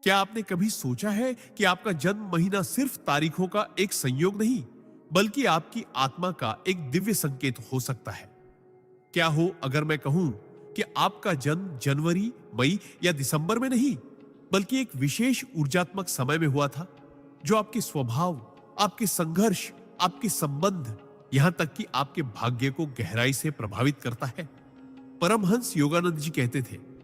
क्या आपने कभी सोचा है कि आपका जन्म महीना सिर्फ तारीखों का एक संयोग नहीं, बल्कि आपकी आत्मा का एक दिव्य संकेत हो सकता है? क्या हो अगर मैं कहूं कि आपका जन्म जनवरी, मई या दिसंबर में नहीं, बल्कि एक विशेष ऊर्जात्मक समय में हुआ था, जो आपके स्वभाव, आपके संघर्ष, आपके संबंध, यहां तक कि आपके भाग्य को गहराई से प्रभावित करता है? परमहंस योगानंद जी कहते थे,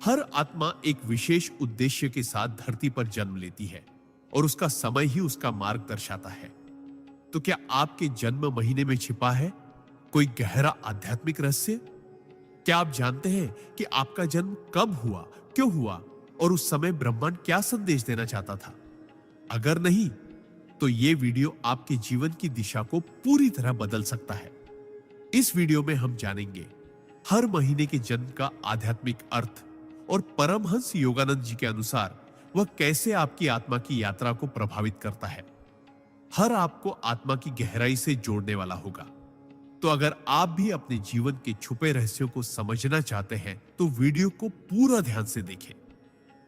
हर आत्मा एक विशेष उद्देश्य के साथ धरती पर जन्म लेती है और उसका समय ही उसका मार्ग दर्शाता है। तो क्या आपके जन्म महीने में छिपा है कोई गहरा आध्यात्मिक रहस्य? क्या आप जानते हैं कि आपका जन्म कब हुआ, क्यों हुआ और उस समय ब्रह्मांड क्या संदेश देना चाहता था? अगर नहीं, तो यह वीडियो आपके जीवन की दिशा को पूरी तरह बदल सकता है। इस वीडियो में हम जानेंगे हर महीने के जन्म का आध्यात्मिक अर्थ और परमहंस योगानंद जी के अनुसार वह कैसे आपकी आत्मा की यात्रा को प्रभावित करता है। हर आपको आत्मा की गहराई से जोड़ने वाला होगा। तो अगर आप भी अपने जीवन के छुपे रहस्यों को समझना चाहते हैं तो वीडियो को पूरा ध्यान से देखें।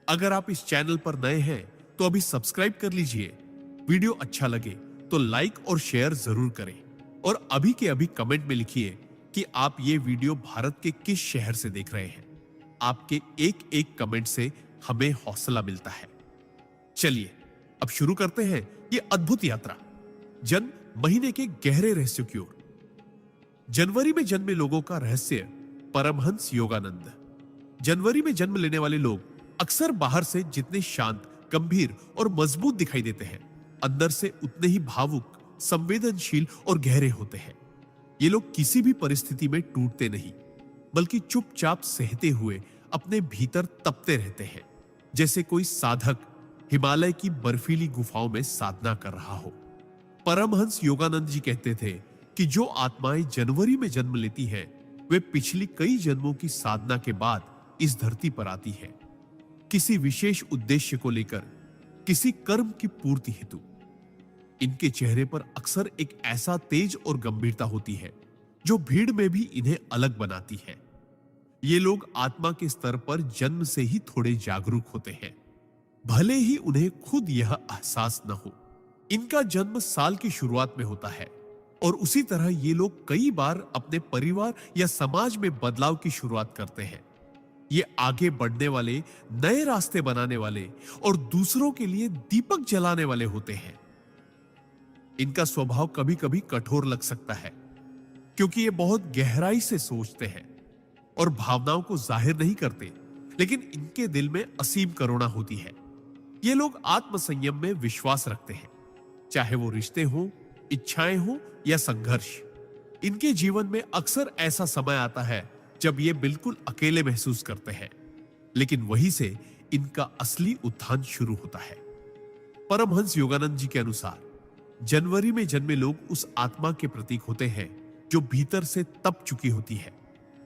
अगर आप इस चैनल पर नए हैं तो अभी सब्सक्राइब कर लीजिए। वीडियो अच्छा लगे तो लाइक और शेयर जरूर करें और अभी के अभी कमेंट में लिखिए कि आप ये वीडियो भारत के किस शहर से देख रहे हैं। आपके एक एक कमेंट से हमें हौसला मिलता है। चलिए अब शुरू करते हैं ये अद्भुत यात्रा जन्म महीने के गहरे रहस्यों की ओर। जनवरी में जन्मे लोगों का रहस्य। परमहंस योगानंद। जनवरी में जन्म लेने वाले लोग अक्सर बाहर से जितने शांत, गंभीर और मजबूत दिखाई देते हैं, अंदर से उतने ही भावुक, संवेदनशील और गहरे होते हैं। ये लोग किसी भी परिस्थिति में टूटते नहीं, बल्कि चुपचाप सहते हुए अपने भीतर तपते रहते हैं, जैसे कोई साधक हिमालय की बर्फीली गुफाओं में साधना कर रहा हो। परमहंस योगानंद जी कहते थे कि जो आत्माएं जनवरी में जन्म लेती हैं, वे पिछली कई जन्मों की साधना के बाद इस धरती पर आती हैं, किसी विशेष उद्देश्य को लेकर, किसी कर्म की पूर्ति हेतु। इनके चेहरे पर अक्सर एक ऐसा तेज और गंभीरता होती है जो भीड़ में भी इन्हें अलग बनाती है। ये लोग आत्मा के स्तर पर जन्म से ही थोड़े जागरूक होते हैं, भले ही उन्हें खुद यह एहसास न हो। इनका जन्म साल की शुरुआत में होता है और उसी तरह ये लोग कई बार अपने परिवार या समाज में बदलाव की शुरुआत करते हैं। ये आगे बढ़ने वाले, नए रास्ते बनाने वाले और दूसरों के लिए दीपक जलाने वाले होते हैं। इनका स्वभाव कभी कभी कठोर लग सकता है, क्योंकि ये बहुत गहराई से सोचते हैं और भावनाओं को जाहिर नहीं करते, लेकिन इनके दिल में असीम करुणा होती है। ये लोग आत्मसंयम में विश्वास रखते हैं, चाहे वो रिश्ते हो, इच्छाएं हो या संघर्ष। इनके जीवन में अक्सर ऐसा समय आता है जब ये बिल्कुल अकेले महसूस करते हैं, लेकिन वहीं से इनका असली उत्थान शुरू होता है। परमहंस योगानंद जी के अनुसार जनवरी में जन्मे लोग उस आत्मा के प्रतीक होते हैं जो भीतर से तप चुकी होती है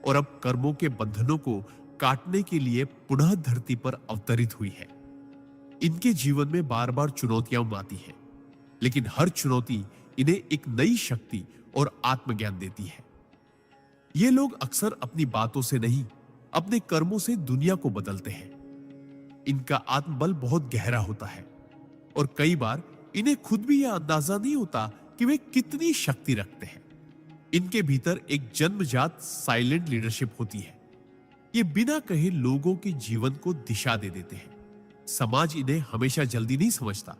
और अब कर्मों के बंधनों को काटने के लिए पुनः धरती पर अवतरित हुई है। इनके जीवन में बार बार चुनौतियां आती हैं, लेकिन हर चुनौती इन्हें एक नई शक्ति और आत्मज्ञान देती है। ये लोग अक्सर अपनी बातों से नहीं, अपने कर्मों से दुनिया को बदलते हैं। इनका आत्मबल बहुत गहरा होता है और कई बार इन्हें खुद भी यह अंदाजा नहीं होता कि वे कितनी शक्ति रखते हैं। इनके भीतर एक जन्मजात साइलेंट लीडरशिप होती है। ये बिना कहे लोगों के जीवन को दिशा दे देते हैं। समाज इन्हें हमेशा जल्दी नहीं समझता,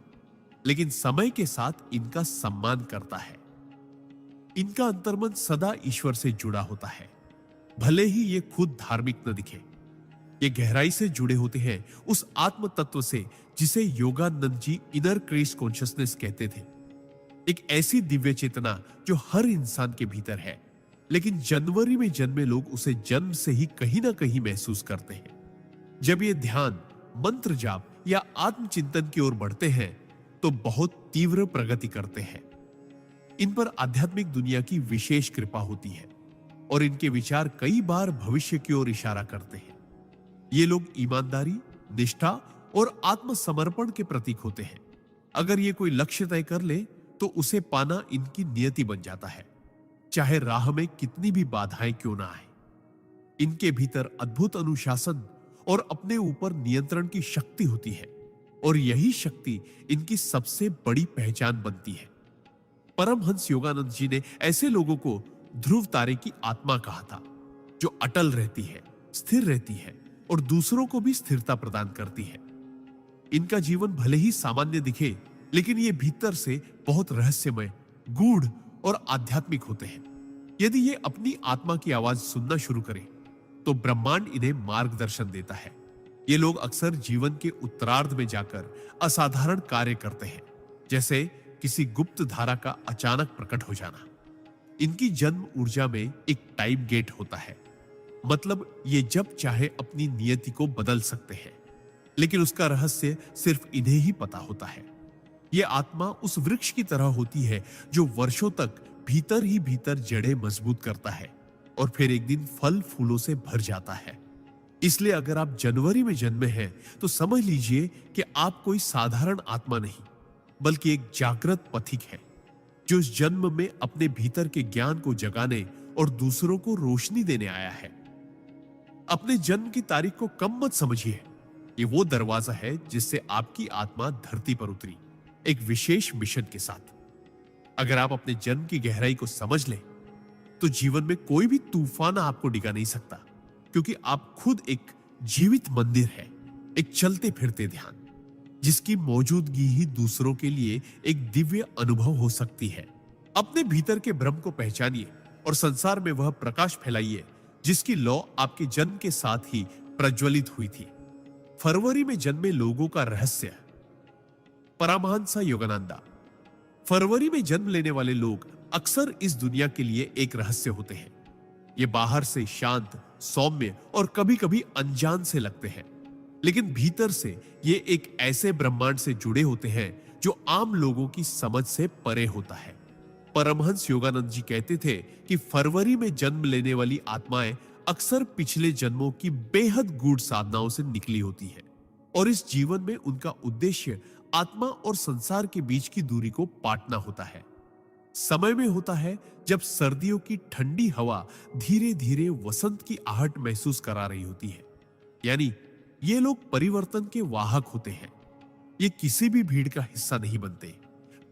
लेकिन समय के साथ इनका सम्मान करता है। इनका अंतर्मन सदा ईश्वर से जुड़ा होता है, भले ही ये खुद धार्मिक न दिखे। ये गहराई से जुड़े होते हैं उस आत्म तत्व से जिसे Yogananda ji inner crest consciousness कहते थे। एक ऐसी दिव्य चेतना जो हर इंसान के भीतर है, लेकिन जनवरी में जन्मे लोग उसे जन्म से ही कहीं ना कहीं महसूस करते हैं। जब ये ध्यान, मंत्र जाप या आत्मचिंतन की ओर बढ़ते हैं तो बहुत तीव्र प्रगति करते हैं। इन पर आध्यात्मिक दुनिया की विशेष कृपा होती है और इनके विचार कई बार भविष्य की ओर इशारा करते हैं। ये लोग ईमानदारी, निष्ठा और आत्मसमर्पण के प्रतीक होते हैं। अगर ये कोई लक्ष्य तय कर ले तो उसे पाना इनकी नियति बन जाता है, चाहे राह में कितनी भी बाधाएं क्यों ना आए। इनके भीतर अद्भुत अनुशासन और अपने ऊपर नियंत्रण की शक्ति होती है। और यही शक्ति इनकी सबसे बड़ी पहचान बनती है। परमहंस योगानंद जी ने ऐसे लोगों को ध्रुव तारे की आत्मा कहा था, जो अटल रहती है, स्थिर रहती है और दूसरों को भी स्थिरता प्रदान करती है। इनका जीवन भले ही सामान्य दिखे, लेकिन ये भीतर से बहुत रहस्यमय, गूढ़ और आध्यात्मिक होते हैं। यदि ये अपनी आत्मा की आवाज सुनना शुरू करें, तो ब्रह्मांड इन्हें मार्गदर्शन देता है। ये लोग अक्सर जीवन के उत्तरार्ध में जाकर असाधारण कार्य करते हैं, जैसे किसी गुप्त धारा का अचानक प्रकट हो जाना। इनकी जन्म ऊर्जा में एक टाइम गेट होता है, मतलब ये जब चाहे अपनी नियति को बदल सकते हैं, लेकिन उसका रहस्य सिर्फ इन्हें ही पता होता है। ये आत्मा उस वृक्ष की तरह होती है जो वर्षों तक भीतर ही भीतर जड़ें मजबूत करता है और फिर एक दिन फल फूलों से भर जाता है। इसलिए अगर आप जनवरी में जन्मे हैं, तो समझ लीजिए कि आप कोई साधारण आत्मा नहीं, बल्कि एक जागृत पथिक है, जो इस जन्म में अपने भीतर के ज्ञान को जगाने और दूसरों को रोशनी देने आया है। अपने जन्म की तारीख को कम मत समझिए। ये वो दरवाजा है जिससे आपकी आत्मा धरती पर उतरी, एक विशेष मिशन के साथ। अगर आप अपने जन्म की गहराई को समझ लें, तो जीवन में कोई भी तूफान आपको डिगा नहीं सकता, क्योंकि आप खुद एक जीवित मंदिर है, एक चलते फिरते ध्यान, जिसकी मौजूदगी ही दूसरों के लिए एक दिव्य अनुभव हो सकती है। अपने भीतर के ब्रह्म को पहचानिए और संसार में वह प्रकाश फैलाइए जिसकी लौ आपके जन्म के साथ ही प्रज्वलित हुई थी। फरवरी में जन्मे लोगों का रहस्य। परमहंस योगानंदा। फरवरी में जन्म लेने वाले लोग अक्सर इस दुनिया के लिए एक रहस्य होते हैं। ये बाहर से शांत, सौम्य और कभी-कभी अनजान से लगते हैं, लेकिन भीतर से ये एक ऐसे ब्रह्मांड से जुड़े होते हैं जो आम लोगों की समझ से परे होता है। परमहंस योगानंद जी कहते थे कि फरवरी में जन्म लेने वाली आत्माएं अक्सर पिछले जन्मों की बेहद गूढ़ साधनाओं से निकली होती है और इस जीवन में उनका उद्देश्य आत्मा और संसार के बीच की दूरी को पाटना होता है। समय में होता है जब सर्दियों की ठंडी हवा धीरे धीरे वसंत की आहट महसूस करा रही होती है। यानी ये लोग परिवर्तन के वाहक होते हैं। ये किसी भी भीड़ का हिस्सा नहीं बनते,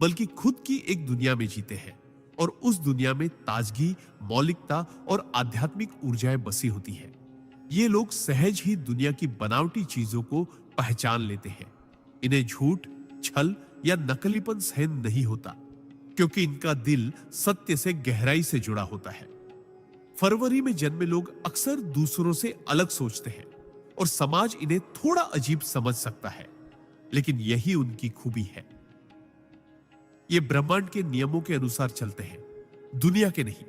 बल्कि खुद की एक दुनिया में जीते हैं और उस दुनिया में ताजगी, मौलिकता और आध्यात्मिक ऊर्जाएं बसी होती है। ये लोग सहज ही दुनिया की बनावटी चीजों को पहचान लेते हैं। इन्हें झूठ, छल या नकलीपन सहन नहीं होता, क्योंकि इनका दिल सत्य से गहराई से जुड़ा होता है। फरवरी में जन्मे लोग अक्सर दूसरों से अलग सोचते हैं और समाज इन्हें थोड़ा अजीब समझ सकता है, लेकिन यही उनकी खूबी है। ये ब्रह्मांड के नियमों के अनुसार चलते हैं, दुनिया के नहीं।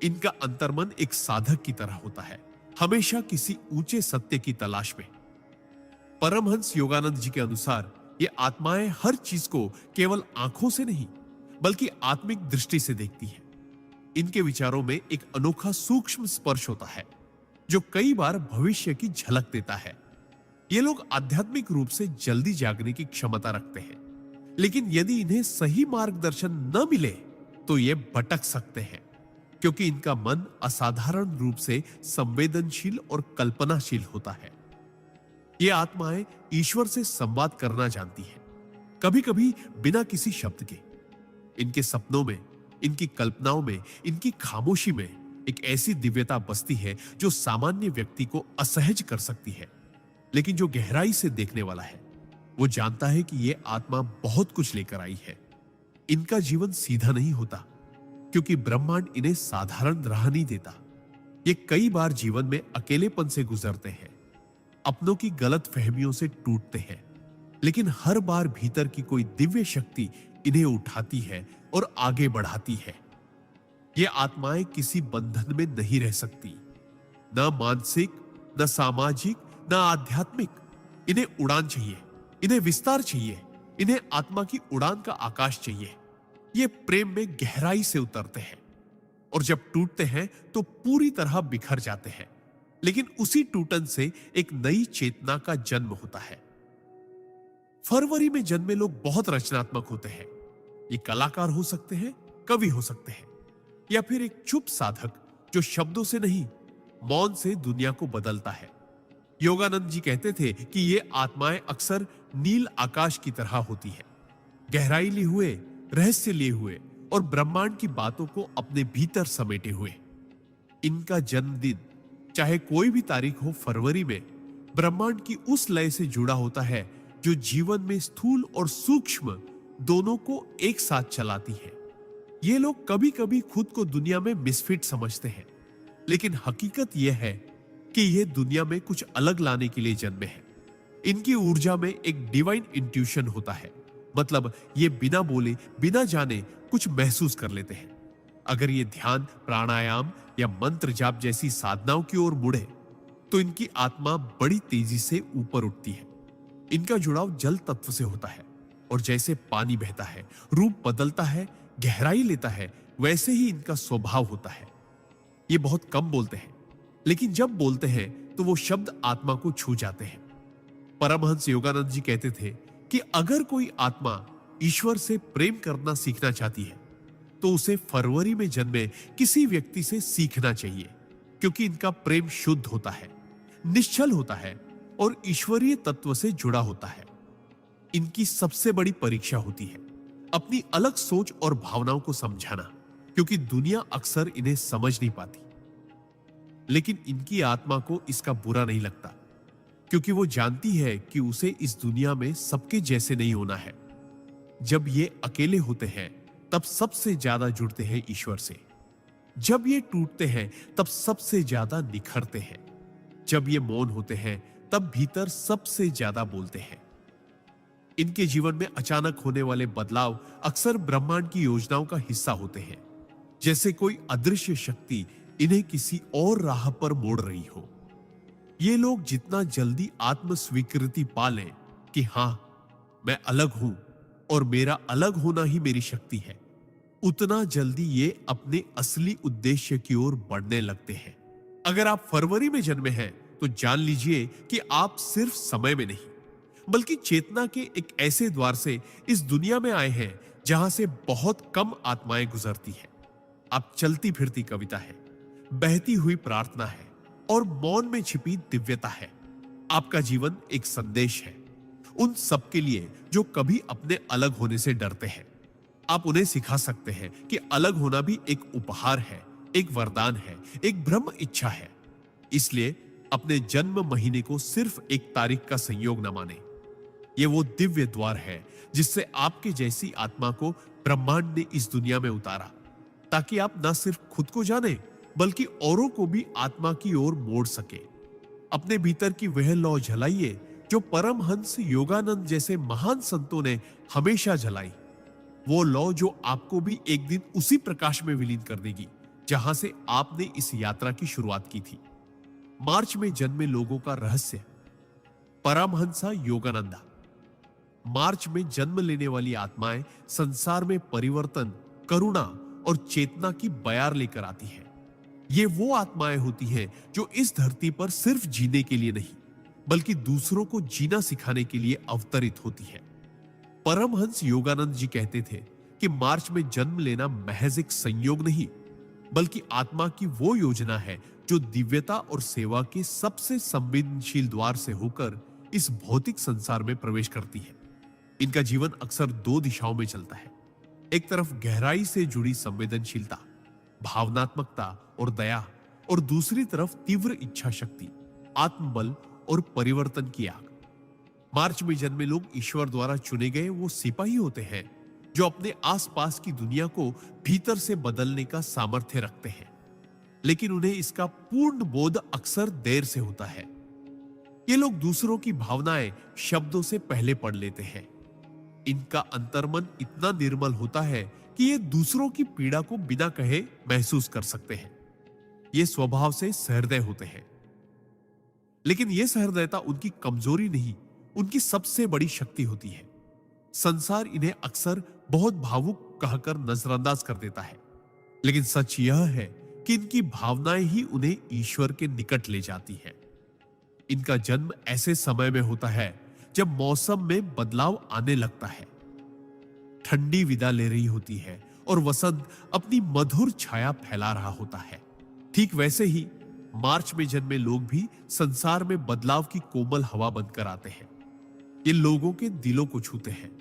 इनका अंतर्मन एक साधक की तरह होता है, हमेशा किसी ऊंचे सत्य की तलाश में। परमहंस योगानंद जी के अनुसार ये आत्माएं हर चीज को केवल आंखों से नहीं, बल्कि आत्मिक दृष्टि से देखती हैं। इनके विचारों में एक अनोखा सूक्ष्म स्पर्श होता है, जो कई बार भविष्य की झलक देता है। ये लोग आध्यात्मिक रूप से जल्दी जागने की क्षमता रखते हैं, लेकिन यदि इन्हें सही मार्गदर्शन न मिले तो ये भटक सकते हैं, क्योंकि इनका मन असाधारण रूप से संवेदनशील और कल्पनाशील होता है। ये आत्माएं ईश्वर से संवाद करना जानती हैं, कभी-कभी बिना किसी शब्द के। इनके सपनों में, इनकी कल्पनाओं में, इनकी खामोशी में एक ऐसी दिव्यता बसती है जो सामान्य व्यक्ति को असहज कर सकती है। लेकिन जो गहराई से देखने वाला है, वो जानता है कि ये आत्मा बहुत कुछ लेकर आई है। इनका जीवन सीधा नहीं होता, क्योंकि ब्रह्मांड इन्हें साधारण राह नहीं देता। ये कई बार जीवन में अकेलेपन से गुजरते हैं, अपनों की गलत फहमियों से टूटते हैं, लेकिन हर बार भीतर की कोई दिव्य शक्ति इन्हें उठाती है और आगे बढ़ाती है। ये आत्माएं किसी बंधन में नहीं रह सकती, न मानसिक, न सामाजिक, न आध्यात्मिक। इन्हें उड़ान चाहिए, इन्हें विस्तार चाहिए, इन्हें आत्मा की उड़ान का आकाश चाहिए। ये प्रेम में गहराई से उतरते हैं और जब टूटते हैं तो पूरी तरह बिखर जाते हैं, लेकिन उसी टूटन से एक नई चेतना का जन्म होता है। फरवरी में जन्मे लोग बहुत रचनात्मक होते हैं। ये कलाकार हो सकते हैं, कवि हो सकते हैं, या फिर एक चुप साधक जो शब्दों से नहीं, मौन से दुनिया को बदलता है। योगानंद जी कहते थे कि ये आत्माएं अक्सर नील आकाश की तरह होती है, गहराई लिए हुए, रहस्य लिए हुए और ब्रह्मांड की बातों को अपने भीतर समेटे हुए। इनका जन्मदिन चाहे कोई भी तारीख हो फरवरी में ब्रह्मांड की उस लय से जुड़ा होता है जो जीवन में स्थूल और सूक्ष्म दोनों को एक साथ चलाती है। ये लोग कभी कभी खुद को दुनिया में मिसफिट समझते हैं, लेकिन हकीकत यह है कि ये दुनिया में कुछ अलग लाने के लिए जन्मे हैं। इनकी ऊर्जा में एक डिवाइन इंट्यूशन होता है, मतलब ये बिना बोले बिना जाने कुछ महसूस कर लेते हैं। अगर ये ध्यान, प्राणायाम या मंत्र जाप जैसी साधनाओं की ओर मुड़े तो इनकी आत्मा बड़ी तेजी से ऊपर उठती है। इनका जुड़ाव जल तत्व से होता है और जैसे पानी बहता है, रूप बदलता है, गहराई लेता है, वैसे ही इनका स्वभाव होता है। ये बहुत कम बोलते हैं, लेकिन जब बोलते हैं तो वो शब्द आत्मा को छू जाते हैं। परमहंस योगानंद जी कहते थे कि अगर कोई आत्मा ईश्वर से प्रेम करना सीखना चाहती है तो उसे फरवरी में जन्मे किसी व्यक्ति से सीखना चाहिए, क्योंकि इनका प्रेम शुद्ध होता है, निश्चल होता है और ईश्वरीय तत्व से जुड़ा होता है। इनकी सबसे बड़ी परीक्षा होती है अपनी अलग सोच और भावनाओं को समझाना, क्योंकि दुनिया अक्सर इन्हें समझ नहीं पाती। लेकिन इनकी आत्मा को इसका बुरा नहीं लगता, क्योंकि वो जानती है कि उसे इस दुनिया में सबके जैसे नहीं होना है। जब ये अकेले होते हैं तब सबसे ज्यादा जुड़ते हैं ईश्वर से। जब ये टूटते हैं तब सबसे ज्यादा निखरते हैं। जब ये मौन होते हैं तब भीतर सबसे ज्यादा बोलते हैं। इनके जीवन में अचानक होने वाले बदलाव अक्सर ब्रह्मांड की योजनाओं का हिस्सा होते हैं, जैसे कोई अदृश्य शक्ति इन्हें किसी और राह पर मोड़ रही हो। ये लोग जितना जल्दी आत्म स्वीकृति पा लें कि हां, मैं अलग हूं और मेरा अलग होना ही मेरी शक्ति है, उतना जल्दी ये अपने असली उद्देश्य की ओर बढ़ने लगते हैं। अगर आप फरवरी में जन्मे हैं तो जान लीजिए कि आप सिर्फ समय में नहीं, बल्कि चेतना के एक ऐसे द्वार से इस दुनिया में आए हैं जहां से बहुत कम आत्माएं गुजरती हैं। आप चलती फिरती कविता है, बहती हुई प्रार्थना है और मौन में छिपी दिव्यता है। आपका जीवन एक संदेश है उन सबके लिए जो कभी अपने अलग होने से डरते हैं। आप उन्हें सिखा सकते हैं कि अलग होना भी एक उपहार है, एक वरदान है, एक ब्रह्म इच्छा है। इसलिए अपने जन्म महीने को सिर्फ एक तारीख का संयोग न माने। ये वो दिव्य द्वार है जिससे आपके जैसी आत्मा को ब्रह्मांड ने इस दुनिया में उतारा, ताकि आप न सिर्फ खुद को जाने बल्कि औरों को भी आत्मा की ओर मोड़ सके। अपने भीतर की वह लौ जलाइए जो परमहंस योगानंद जैसे महान संतों ने हमेशा जलाई। वो लौ जो आपको भी एक दिन उसी प्रकाश में विलीन कर देगी जहां से आपने इस यात्रा की शुरुआत की थी। मार्च में जन्मे लोगों का रहस्य। परमहंसा योगानंदा। मार्च में जन्म लेने वाली आत्माएं संसार में परिवर्तन, करुणा और चेतना की बयार लेकर आती हैं। ये वो आत्माएं होती हैं जो इस धरती पर सिर्फ जीने के लिए नहीं, बल्कि दूसरों को जीना सिखाने के लिए अवतरित होती है। परमहंस योगानंद जी कहते थे कि मार्च में जन्म लेना महज एक संयोग नहीं, बल्कि आत्मा की वो योजना है जो दिव्यता और सेवा के सबसे संवेदनशील द्वार से होकर इस भौतिक संसार में प्रवेश करती है। इनका जीवन अक्सर दो दिशाओं में चलता है। एक तरफ गहराई से जुड़ी संवेदनशीलता, भावनात्मकता और दया, और दूसरी तरफ तीव्र इच्छा शक्ति, आत्मबल और परिवर्तन की आग। मार्च में जन्मे लोग ईश्वर द्वारा चुने गए वो सिपाही होते हैं जो अपने आसपास की दुनिया को भीतर से बदलने का सामर्थ्य रखते हैं, लेकिन उन्हें इसका पूर्ण बोध अक्सर देर से होता है। ये लोग दूसरों की भावनाएं शब्दों से पहले पढ़ लेते हैं। इनका अंतर्मन इतना निर्मल होता है कि ये दूसरों की पीड़ा को बिना कहे महसूस कर सकते हैं। ये स्वभाव से सहृदय होते हैं, लेकिन यह सहृदयता उनकी कमजोरी नहीं, उनकी सबसे बड़ी शक्ति होती है। संसार इन्हें अक्सर बहुत भावुक कहकर नजरअंदाज कर देता है, लेकिन सच यह है कि इनकी भावनाएं ही उन्हें ईश्वर के निकट ले जाती हैं। इनका जन्म ऐसे समय में होता है जब मौसम में बदलाव आने लगता है। ठंडी विदा ले रही होती है और वसंत अपनी मधुर छाया फैला रहा होता है। ठीक वैसे ही मार्च में जन्मे लोग भी संसार में बदलाव की कोमल हवा बनकर आते हैं। ये लोगों के दिलों को छूते हैं,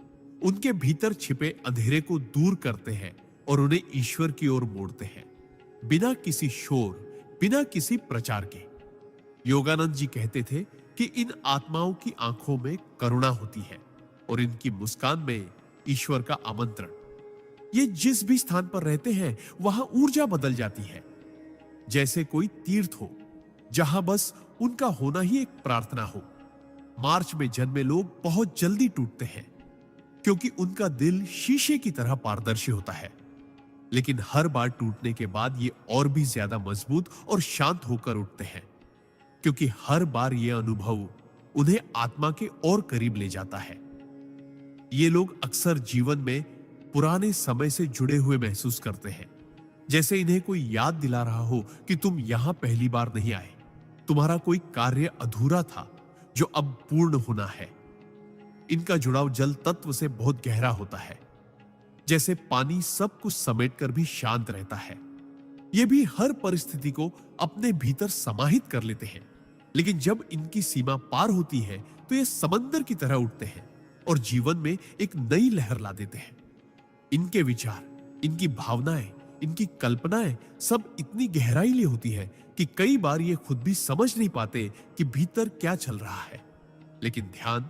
उनके भीतर छिपे अंधेरे को दूर करते हैं और उन्हें ईश्वर की ओर मोड़ते हैं, बिना किसी शोर, बिना किसी प्रचार के। योगानंद जी कहते थे कि इन आत्माओं की आंखों में करुणा होती है और इनकी मुस्कान में ईश्वर का आमंत्रण। ये जिस भी स्थान पर रहते हैं वहां ऊर्जा बदल जाती है, जैसे कोई तीर्थ हो जहां बस उनका होना ही एक प्रार्थना हो। मार्च में जन्मे लोग बहुत जल्दी टूटते हैं क्योंकि उनका दिल शीशे की तरह पारदर्शी होता है, लेकिन हर बार टूटने के बाद ये और भी ज्यादा मजबूत और शांत होकर उठते हैं, क्योंकि हर बार यह अनुभव उन्हें आत्मा के और करीब ले जाता है। ये लोग अक्सर जीवन में पुराने समय से जुड़े हुए महसूस करते हैं, जैसे इन्हें कोई याद दिला रहा हो कि तुम यहां पहली बार नहीं आए, तुम्हारा कोई कार्य अधूरा था जो अब पूर्ण होना है। इनका जुड़ाव जल तत्व से बहुत गहरा होता है, जैसे पानी सब कुछ समेटकर भी शांत रहता है। ये भी हर परिस्थिति को अपने भीतर समाहित कर लेते हैं, लेकिन जब इनकी सीमा पार होती है तो ये समंदर की तरह उठते हैं और जीवन में एक नई लहर ला देते हैं। इनके विचार, इनकी भावनाएं, इनकी कल्पनाएं सब इतनी गहराई ले होती है कि कई बार ये खुद भी समझ नहीं पाते कि भीतर क्या चल रहा है, लेकिन ध्यान,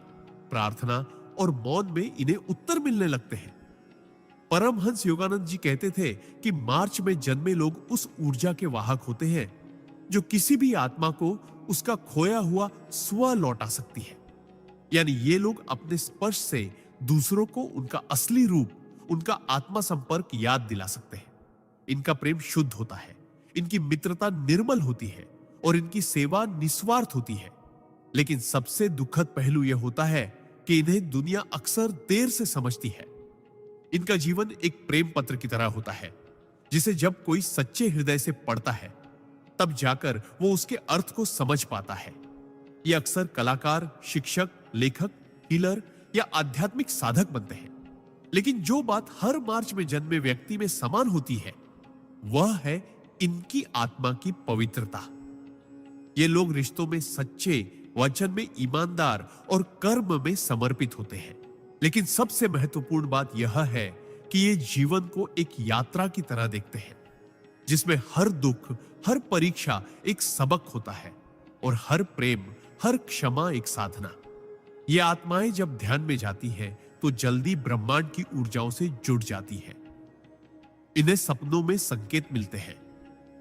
प्रार्थना और मौन में इन्हें उत्तर मिलने लगते हैं। परमहंस योगानंद जी कहते थे कि मार्च में जन्मे लोग उस ऊर्जा के वाहक होते हैं जो किसी भी आत्मा को उसका खोया हुआ स्व लौटा सकती है। यानी ये लोग अपने स्पर्श से दूसरों को उनका असली रूप, उनका आत्मा संपर्क याद दिला सकते हैं। इनका प्रेम शुद्ध होता है, इनकी मित्रता निर्मल होती है और इनकी सेवा निस्वार्थ होती है। लेकिन सबसे दुखद पहलू यह होता है कि इन्हें दुनिया अक्सर देर से समझती है। इनका जीवन एक प्रेम पत्र की तरह होता है, जिसे जब कोई सच्चे हृदय से पढ़ता है तब जाकर वो उसके अर्थ को समझ पाता है। ये अक्सर कलाकार, शिक्षक, लेखक, हीलर या आध्यात्मिक साधक बनते हैं, लेकिन जो बात हर मार्च में जन्मे व्यक्ति में समान होती है वह है इनकी आत्मा की पवित्रता। ये लोग रिश्तों में सच्चे, वचन में ईमानदार और कर्म में समर्पित होते हैं। लेकिन सबसे महत्वपूर्ण बात यह है कि ये जीवन को एक यात्रा की तरह देखते हैं, जिसमें हर दुख, हर परीक्षा एक सबक होता है और हर प्रेम, हर क्षमा एक साधना। ये आत्माएं जब ध्यान में जाती हैं तो जल्दी ब्रह्मांड की ऊर्जाओं से जुड़ जाती हैं। इन्हें सपनों में संकेत मिलते हैं।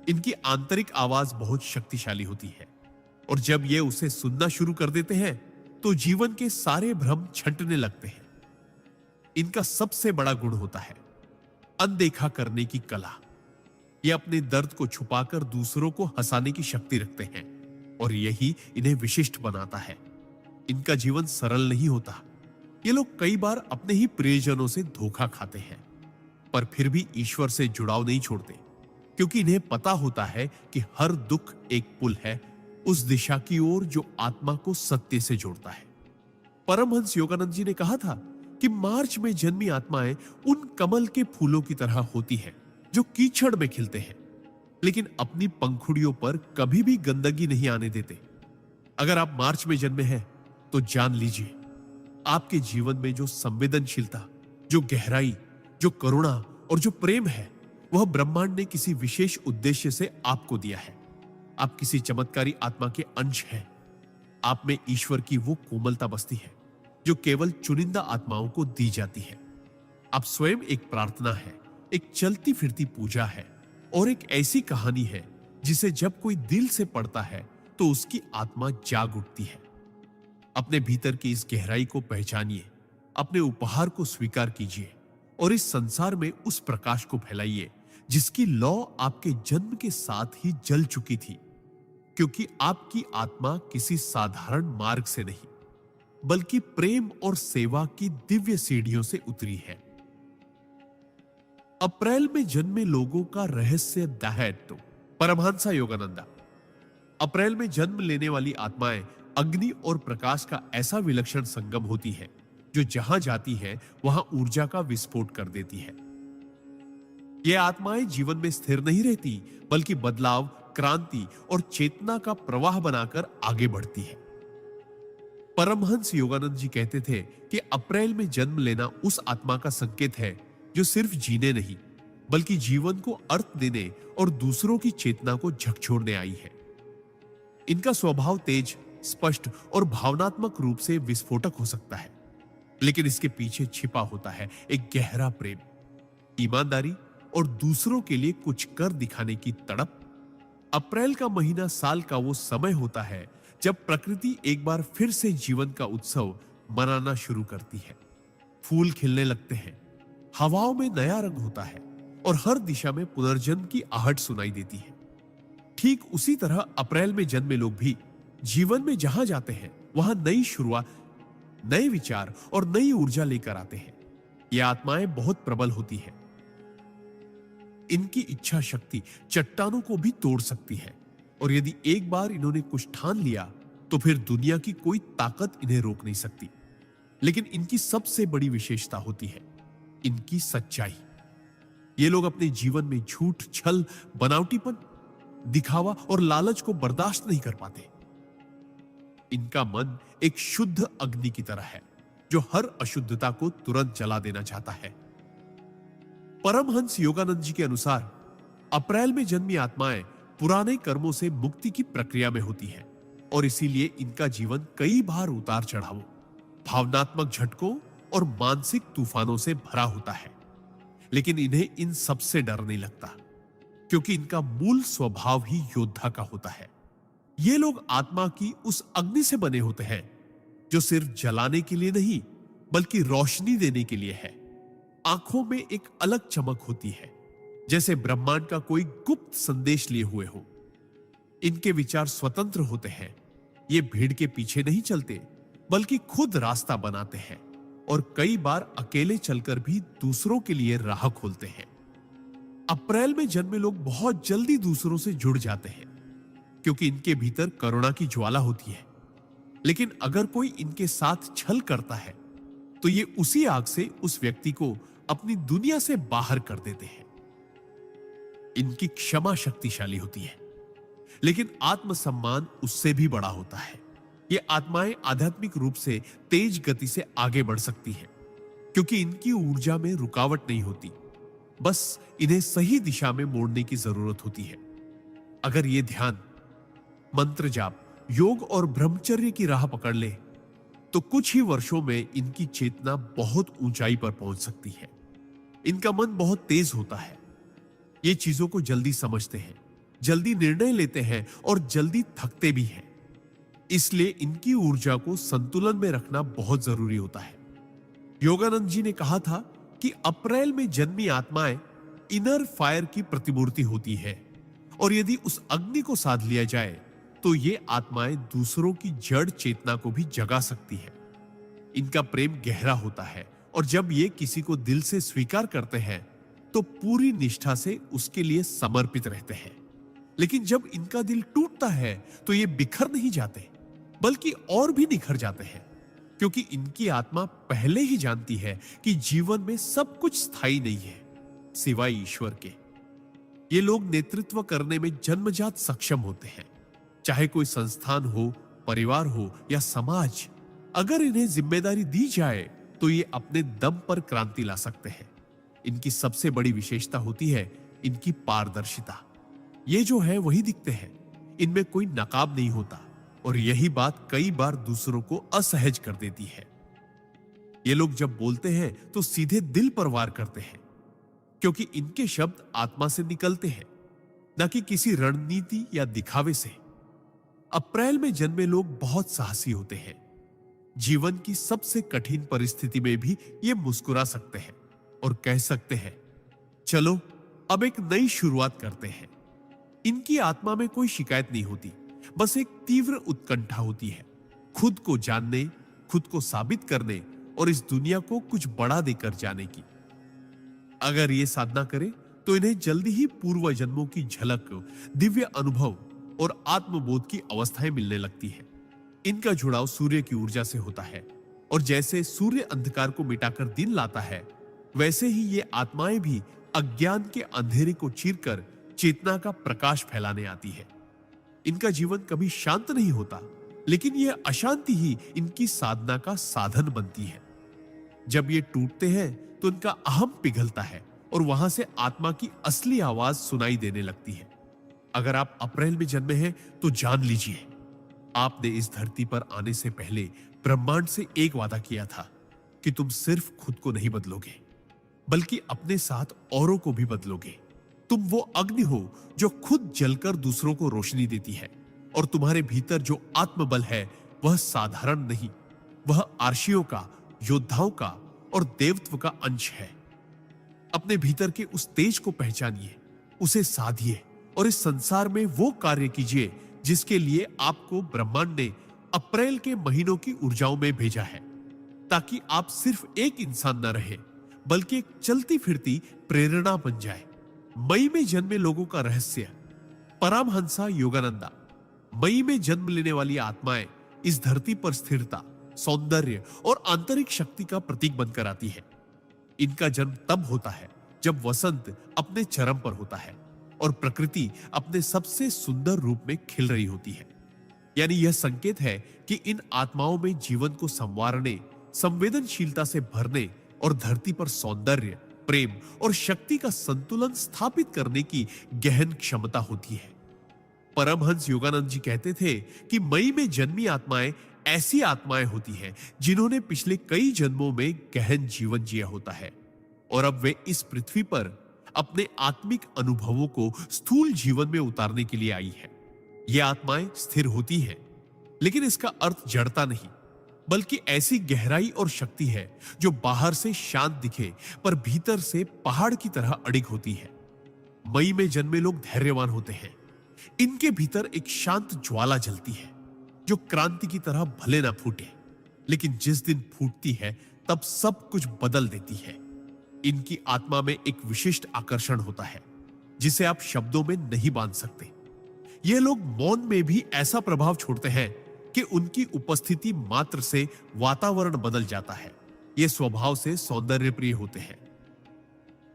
इनकी आंतरिक आवाज बहुत शक्तिशाली होती है और जब ये उसे सुनना शुरू कर देते हैं तो जीवन के सारे भ्रम छंटने लगते हैं। इनका सबसे बड़ा गुण होता है अनदेखा करने की कला। ये अपने दर्द को छुपाकर दूसरों को हंसाने की शक्ति रखते हैं और यही इन्हें विशिष्ट बनाता है। इनका जीवन सरल नहीं होता। ये लोग कई बार अपने ही प्रियजनों से धोखा खाते हैं, पर फिर भी ईश्वर से जुड़ाव नहीं छोड़ते, क्योंकि इन्हें पता होता है कि हर दुख एक पुल है उस दिशा की ओर जो आत्मा को सत्य से जोड़ता है। परमहंस योगानंद जी ने कहा था कि मार्च में जन्मी आत्माएं उन कमल के फूलों की तरह होती हैं जो कीचड़ में खिलते हैं, लेकिन अपनी पंखुड़ियों पर कभी भी गंदगी नहीं आने देते। अगर आप मार्च में जन्मे हैं तो जान लीजिए, आपके जीवन में जो संवेदनशीलता, जो गहराई, जो करुणा और जो प्रेम है, वह ब्रह्मांड ने किसी विशेष उद्देश्य से आपको दिया है। आप किसी चमत्कारी आत्मा के अंश हैं। आप में ईश्वर की वो कोमलता बसती है जो केवल चुनिंदा आत्माओं को दी जाती है। आप स्वयं एक प्रार्थना है, एक चलती फिरती पूजा है और एक ऐसी कहानी है जिसे जब कोई दिल से पढ़ता है तो उसकी आत्मा जाग उठती है। अपने भीतर की इस गहराई को पहचानिए, अपने उपहार को स्वीकार कीजिए और इस संसार में उस प्रकाश को फैलाइए जिसकी लौ आपके जन्म के साथ ही जल चुकी थी, क्योंकि आपकी आत्मा किसी साधारण मार्ग से नहीं बल्कि प्रेम और सेवा की दिव्य सीढ़ियों से उतरी है। अप्रैल में जन्मे लोगों का रहस्य दाहैत्व। परमहंसा योगानंदा। अप्रैल में जन्म लेने वाली आत्माएं अग्नि और प्रकाश का ऐसा विलक्षण संगम होती है जो जहां जाती है वहां ऊर्जा का विस्फोट कर देती है। ये आत्माएं जीवन में स्थिर नहीं रहती बल्कि बदलाव, क्रांति और चेतना का प्रवाह बनाकर आगे बढ़ती है। परमहंस योगानंद जी कहते थे कि अप्रैल में जन्म लेना उस आत्मा का संकेत है जो सिर्फ जीने नहीं बल्कि जीवन को अर्थ देने और दूसरों की चेतना को झकझोरने आई है। इनका स्वभाव तेज, स्पष्ट और भावनात्मक रूप से विस्फोटक हो सकता है, लेकिन इसके पीछे छिपा होता है एक गहरा प्रेम, ईमानदारी और दूसरों के लिए कुछ कर दिखाने की तड़प। अप्रैल का महीना साल का वो समय होता है जब प्रकृति एक बार फिर से जीवन का उत्सव मनाना शुरू करती है। फूल खिलने लगते हैं, हवाओं में नया रंग होता है और हर दिशा में पुनर्जन्म की आहट सुनाई देती है। ठीक उसी तरह अप्रैल में जन्मे लोग भी जीवन में जहां जाते हैं वहां नई शुरुआत, नए विचार और नई ऊर्जा लेकर आते हैं। ये आत्माएं बहुत प्रबल होती हैं। इनकी इच्छा शक्ति चट्टानों को भी तोड़ सकती है और यदि एक बार इन्होंने कुछ ठान लिया तो फिर दुनिया की कोई ताकत इन्हें रोक नहीं सकती। लेकिन इनकी सबसे बड़ी विशेषता होती है इनकी सच्चाई। ये लोग अपने जीवन में झूठ, छल, बनावटीपन, दिखावा और लालच को बर्दाश्त नहीं कर पाते। इनका मन एक शुद्ध अग्नि की तरह है जो हर अशुद्धता को तुरंत जला देना चाहता है। परमहंस योगानंद जी के अनुसार अप्रैल में जन्मी आत्माएं पुराने कर्मों से मुक्ति की प्रक्रिया में होती हैं और इसीलिए इनका जीवन कई बार उतार चढ़ावों, भावनात्मक झटकों और मानसिक तूफानों से भरा होता है। लेकिन इन्हें इन सबसे डर नहीं लगता क्योंकि इनका मूल स्वभाव ही योद्धा का होता है। ये लोग आत्मा की उस अग्नि से बने होते हैं जो सिर्फ जलाने के लिए नहीं बल्कि रोशनी देने के लिए है। आंखों में एक अलग चमक होती है, जैसे ब्रह्मांड का कोई गुप्त संदेश लिए हुए हो। इनके विचार स्वतंत्र होते हैं। ये भीड़ के पीछे नहीं चलते बल्कि खुद रास्ता बनाते हैं और कई बार अकेले चलकर भी दूसरों के लिए राह खोलते हैं। अप्रैल में जन्मे लोग बहुत जल्दी दूसरों से जुड़ जाते हैं क्योंकि इनके भीतर करुणा की ज्वाला होती है। लेकिन अगर कोई इनके साथ छल करता है तो ये उसी आग से उस व्यक्ति को अपनी दुनिया से बाहर कर देते हैं। इनकी क्षमा शक्तिशाली होती है, लेकिन आत्मसम्मान उससे भी बड़ा होता है। ये आत्माएं आध्यात्मिक रूप से तेज गति से आगे बढ़ सकती हैं क्योंकि इनकी ऊर्जा में रुकावट नहीं होती, बस इन्हें सही दिशा में मोड़ने की जरूरत होती है। अगर ये ध्यान, मंत्र जाप, योग और ब्रह्मचर्य की राह पकड़ ले तो कुछ ही वर्षों में इनकी चेतना बहुत ऊंचाई पर पहुंच सकती है। इनका मन बहुत तेज होता है। ये चीजों को जल्दी समझते हैं, जल्दी निर्णय लेते हैं और जल्दी थकते भी हैं। इसलिए इनकी ऊर्जा को संतुलन में रखना बहुत जरूरी होता है। योगानंद जी ने कहा था कि अप्रैल में जन्मी आत्माएं इनर फायर की प्रतिमूर्ति होती है और यदि उस अग्नि को साध लिया जाए तो ये आत्माएं दूसरों की जड़ चेतना को भी जगा सकती है। इनका प्रेम गहरा होता है और जब ये किसी को दिल से स्वीकार करते हैं तो पूरी निष्ठा से उसके लिए समर्पित रहते हैं। लेकिन जब इनका दिल टूटता है तो ये बिखर नहीं जाते बल्कि और भी निखर जाते हैं क्योंकि इनकी आत्मा पहले ही जानती है कि जीवन में सब कुछ स्थायी नहीं है सिवाय ईश्वर के। ये लोग नेतृत्व करने में जन्मजात सक्षम होते हैं, चाहे कोई संस्थान हो, परिवार हो या समाज। अगर इन्हें जिम्मेदारी दी जाए तो ये अपने दम पर क्रांति ला सकते हैं। इनकी सबसे बड़ी विशेषता होती है इनकी पारदर्शिता। ये जो है वही दिखते हैं, इनमें कोई नकाब नहीं होता और यही बात कई बार दूसरों को असहज कर देती है। ये लोग जब बोलते हैं तो सीधे दिल पर वार करते हैं क्योंकि इनके शब्द आत्मा से निकलते हैं, न कि किसी रणनीति या दिखावे से। अप्रैल में जन्मे लोग बहुत साहसी होते हैं। जीवन की सबसे कठिन परिस्थिति में भी ये मुस्कुरा सकते हैं और कह सकते हैं, चलो अब एक नई शुरुआत करते हैं। इनकी आत्मा में कोई शिकायत नहीं होती, बस एक तीव्र उत्कंठा होती है, खुद को जानने, खुद को साबित करने और इस दुनिया को कुछ बड़ा देकर जाने की। अगर ये साधना करें तो इन्हें जल्दी ही पूर्व जन्मों की झलक, दिव्य अनुभव और आत्मबोध की अवस्थाएं मिलने लगती है। इनका जुड़ाव सूर्य की ऊर्जा से होता है और जैसे सूर्य अंधकार को मिटाकर दिन लाता है, वैसे ही ये आत्माएं भी अज्ञान के अंधेरे को चीरकर चेतना का प्रकाश फैलाने आती है। इनका जीवन कभी शांत नहीं होता, लेकिन यह अशांति ही इनकी साधना का साधन बनती है। जब ये टूटते हैं तो इनका अहम पिघलता है और वहां से आत्मा की असली आवाज सुनाई देने लगती है। अगर आप अप्रैल में जन्मे हैं तो जान लीजिए, आपने इस धरती पर आने से पहले ब्रह्मांड से एक वादा किया था कि तुम सिर्फ खुद को नहीं बदलोगे, बल्कि अपने साथ औरों को भी बदलोगे। तुम वो अग्नि हो जो खुद जलकर दूसरों को रोशनी देती है, और तुम्हारे भीतर जो आत्मबल है वह साधारण नहीं, वह आर्शियों का, योद्धाओं का और देवत्व का अंश है। अपने भीतर के उस तेज को पहचानिए, उसे साधिए और इस संसार में वो कार्य कीजिए जिसके लिए आपको ब्रह्मांड ने अप्रैल के महीनों की ऊर्जाओं में भेजा है, ताकि आप सिर्फ एक इंसान न रहे, बल्कि एक चलती फिरती प्रेरणा बन जाए। मई में जन्मे लोगों का रहस्य। परमहंसा योगानंदा। मई में जन्म लेने वाली आत्माएं इस धरती पर स्थिरता, सौंदर्य और आंतरिक शक्ति का प्रतीक बनकर आती है। इनका जन्म तब होता है जब वसंत अपने चरम पर होता है और प्रकृति अपने सबसे सुंदर रूप में खिल रही होती है। यानी यह संकेत है कि इन आत्माओं में जीवन को संवारने, संवेदनशीलता से भरने और धरती पर सौंदर्य, प्रेम और शक्ति का संतुलन स्थापित करने की गहन क्षमता होती है। परमहंस योगानंद जी कहते थे कि मई में जन्मी आत्माएं ऐसी आत्माएं होती हैं जिन्होंने पिछले कई जन्मों में गहन जीवन जिया होता है, और अब वे इस पृथ्वी पर अपने आत्मिक अनुभवों को स्थूल जीवन में उतारने के लिए आई है। ये आत्माएं स्थिर होती हैं, लेकिन इसका अर्थ जड़ता नहीं, बल्कि ऐसी गहराई और शक्ति है जो बाहर से शांत दिखे पर भीतर से पहाड़ की तरह अडिग होती है। मई में जन्मे लोग धैर्यवान होते हैं। इनके भीतर एक शांत ज्वाला जलती है जो क्रांति की तरह भले ना फूटे, लेकिन जिस दिन फूटती है तब सब कुछ बदल देती है। इनकी आत्मा में एक विशिष्ट आकर्षण होता है जिसे आप शब्दों में नहीं बांध सकते। ये लोग मौन में भी ऐसा प्रभाव छोड़ते हैं कि उनकी उपस्थिति मात्र से वातावरण बदल जाता है। ये स्वभाव से सौंदर्य प्रिय होते हैं,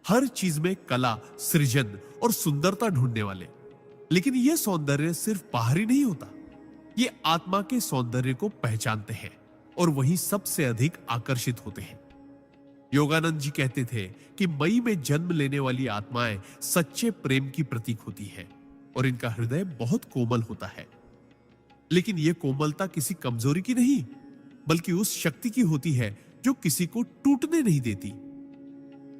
हर चीज में कला, सृजन और सुंदरता ढूंढने वाले। लेकिन यह सौंदर्य सिर्फ बाहरी नहीं होता, ये आत्मा के सौंदर्य को पहचानते हैं और वहीं सबसे अधिक आकर्षित होते हैं। योगानंद जी कहते थे कि मई में जन्म लेने वाली आत्माएं सच्चे प्रेम की प्रतीक होती है और इनका हृदय बहुत कोमल होता है। लेकिन यह कोमलता किसी कमजोरी की नहीं, बल्कि उस शक्ति की होती है जो किसी को टूटने नहीं देती।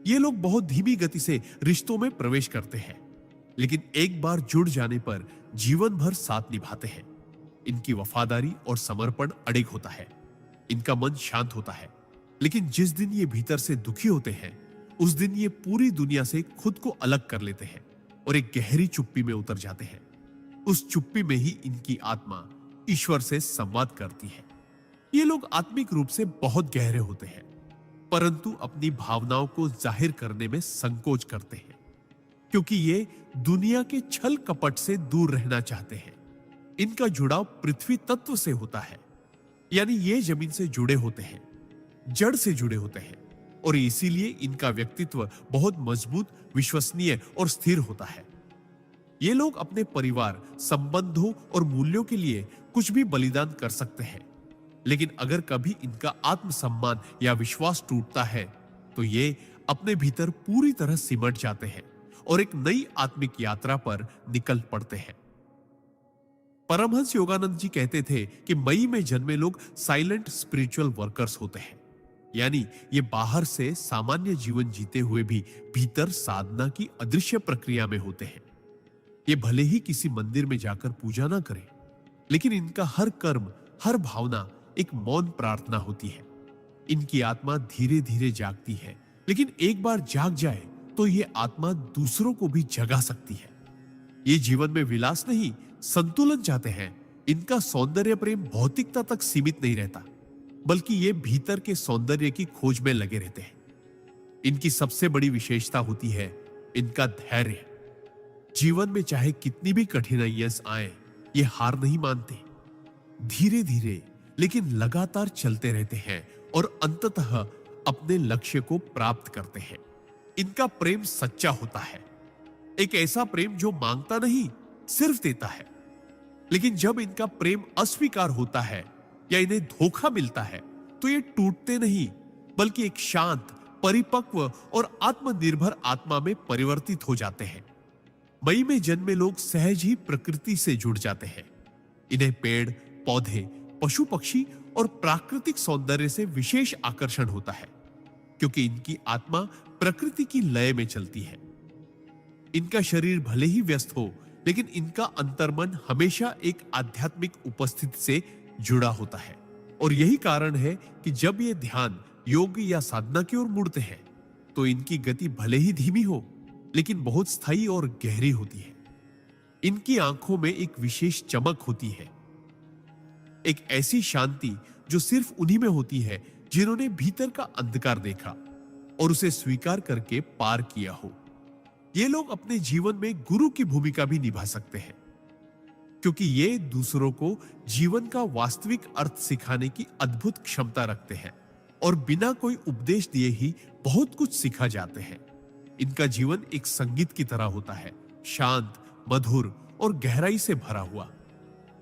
ये लोग बहुत धीमी गति से रिश्तों में प्रवेश करते हैं, लेकिन एक बार जुड़ जाने पर जीवन भर साथ निभाते हैं। इनकी वफादारी और समर्पण अडिग होता है। इनका मन शांत होता है, लेकिन जिस दिन ये भीतर से दुखी होते हैं उस दिन ये पूरी दुनिया से खुद को अलग कर लेते हैं और एक गहरी चुप्पी में उतर जाते हैं। उस चुप्पी में ही इनकी आत्मा ईश्वर से संवाद करती है। ये लोग आत्मिक रूप से बहुत गहरे होते हैं, परंतु अपनी भावनाओं को जाहिर करने में संकोच करते हैं, क्योंकि ये दुनिया के छल कपट से दूर रहना चाहते हैं। इनका जुड़ाव पृथ्वी तत्व से होता है, यानी ये जमीन से जुड़े होते हैं, जड़ से जुड़े होते हैं, और इसीलिए इनका व्यक्तित्व बहुत मजबूत, विश्वसनीय और स्थिर होता है। ये लोग अपने परिवार, संबंधों और मूल्यों के लिए कुछ भी बलिदान कर सकते हैं, लेकिन अगर कभी इनका आत्मसम्मान या विश्वास टूटता है तो ये अपने भीतर पूरी तरह सिमट जाते हैं और एक नई आत्मिक यात्रा पर निकल पड़ते हैं। परमहंस योगानंद जी कहते थे कि मई में जन्मे लोग साइलेंट स्पिरिचुअल वर्कर्स होते हैं, यानी ये बाहर से सामान्य जीवन जीते हुए भी भीतर साधना की अदृश्य प्रक्रिया में होते हैं। ये भले ही किसी मंदिर में जाकर पूजा ना करें, लेकिन इनका हर कर्म, हर भावना एक मौन प्रार्थना होती है। इनकी आत्मा धीरे धीरे जागती है, लेकिन एक बार जाग जाए तो ये आत्मा दूसरों को भी जगा सकती है। ये जीवन में विलास नहीं, संतुलन चाहते हैं। इनका सौंदर्य प्रेम भौतिकता तक सीमित नहीं रहता, बल्कि ये भीतर के सौंदर्य की खोज में लगे रहते हैं। इनकी सबसे बड़ी विशेषता होती है इनका धैर्य। जीवन में चाहे कितनी भी कठिनाइयां आए, ये हार नहीं मानते। धीरे धीरे लेकिन लगातार चलते रहते हैं और अंततः अपने लक्ष्य को प्राप्त करते हैं। इनका प्रेम सच्चा होता है, एक ऐसा प्रेम जो मांगता नहीं, सिर्फ देता है। लेकिन जब इनका प्रेम अस्वीकार होता है या इन्हें धोखा मिलता है, तो ये टूटते नहीं, बल्कि एक शांत, परिपक्व और आत्मनिर्भर आत्मा में परिवर्तित हो जाते हैं। मई में जन्मे लोग सहज ही प्रकृति से जुड़ जाते हैं। इन्हें पेड़, पौधे, पशु पक्षी और प्राकृतिक सौंदर्य से विशेष आकर्षण होता है, क्योंकि इनकी आत्मा प्रकृति की लय में चलती है। इनका शरीर भले ही व्यस्त हो, लेकिन इनका अंतर्मन हमेशा एक आध्यात्मिक उपस्थिति से जुड़ा होता है। और यही कारण है कि जब ये ध्यान, योग या साधना की ओर मुड़ते हैं, तो इनकी गति भले ही धीमी हो, लेकिन बहुत स्थायी और गहरी होती है। इनकी आंखों में एक विशेष चमक होती है, एक ऐसी शांति जो सिर्फ उन्हीं में होती है जिन्होंने भीतर का अंधकार देखा और उसे स्वीकार करके पार किया हो। ये लोग अपने जीवन में गुरु की भूमिका भी निभा सकते हैं, क्योंकि ये दूसरों को जीवन का वास्तविक अर्थ सिखाने की अद्भुत क्षमता रखते हैं और बिना कोई उपदेश दिए ही बहुत कुछ सिखा जाते हैं। इनका जीवन एक संगीत की तरह होता है, शांत, मधुर और गहराई से भरा हुआ।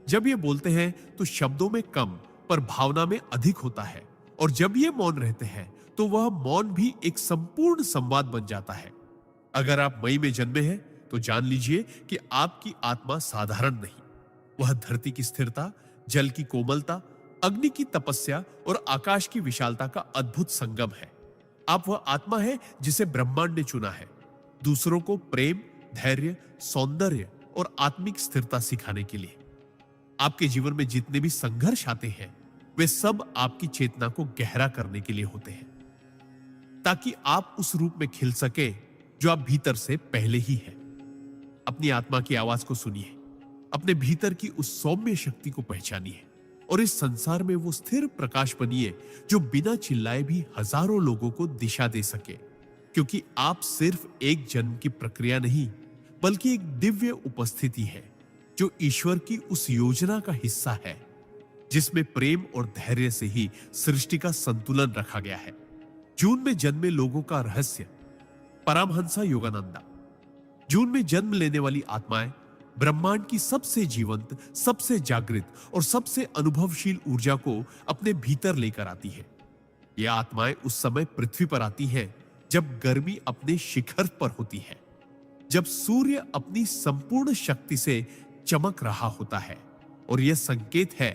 जब ये बोलते हैं तो शब्दों में कम पर भावना में अधिक होता है, और जब ये मौन रहते हैं तो वह मौन भी एक संपूर्ण संवाद बन जाता है। अगर आप मई में जन्मे हैं तो जान लीजिए कि आपकी आत्मा साधारण नहीं। वह धरती की स्थिरता, जल की कोमलता, अग्नि की तपस्या और आकाश की विशालता का अद्भुत संगम है। आप वह आत्मा है जिसे ब्रह्मांड ने चुना है, दूसरों को प्रेम, धैर्य, सौंदर्य और आत्मिक स्थिरता सिखाने के लिए। आपके जीवन में जितने भी संघर्ष आते हैं, वे सब आपकी चेतना को गहरा करने के लिए होते हैं, ताकि आप उस रूप में खिल सके जो आप भीतर से पहले ही है। अपनी आत्मा की आवाज को सुनिए, अपने भीतर की उस सौम्य शक्ति को पहचानिए और इस संसार में वो स्थिर प्रकाश बनिए जो बिना चिल्लाए भी हजारों लोगों को दिशा दे सके। क्योंकि आप सिर्फ एक जन्म की प्रक्रिया नहीं, बल्कि एक दिव्य उपस्थिति है जो ईश्वर की उस योजना का हिस्सा है जिसमें प्रेम और धैर्य से ही सृष्टि का संतुलन रखा गया है। जून में जन्मे लोगों का रहस्य। परमहंस योगानंदा। जून में जन्म लेने वाली आत्माएं ब्रह्मांड की सबसे जीवंत, सबसे जागृत और सबसे अनुभवशील ऊर्जा को अपने भीतर लेकर आती है। ये आत्माएं उस समय पृथ्वी पर आती हैं जब गर्मी अपने शिखर पर होती है, जब सूर्य अपनी संपूर्ण शक्ति से चमक रहा होता है, और यह संकेत है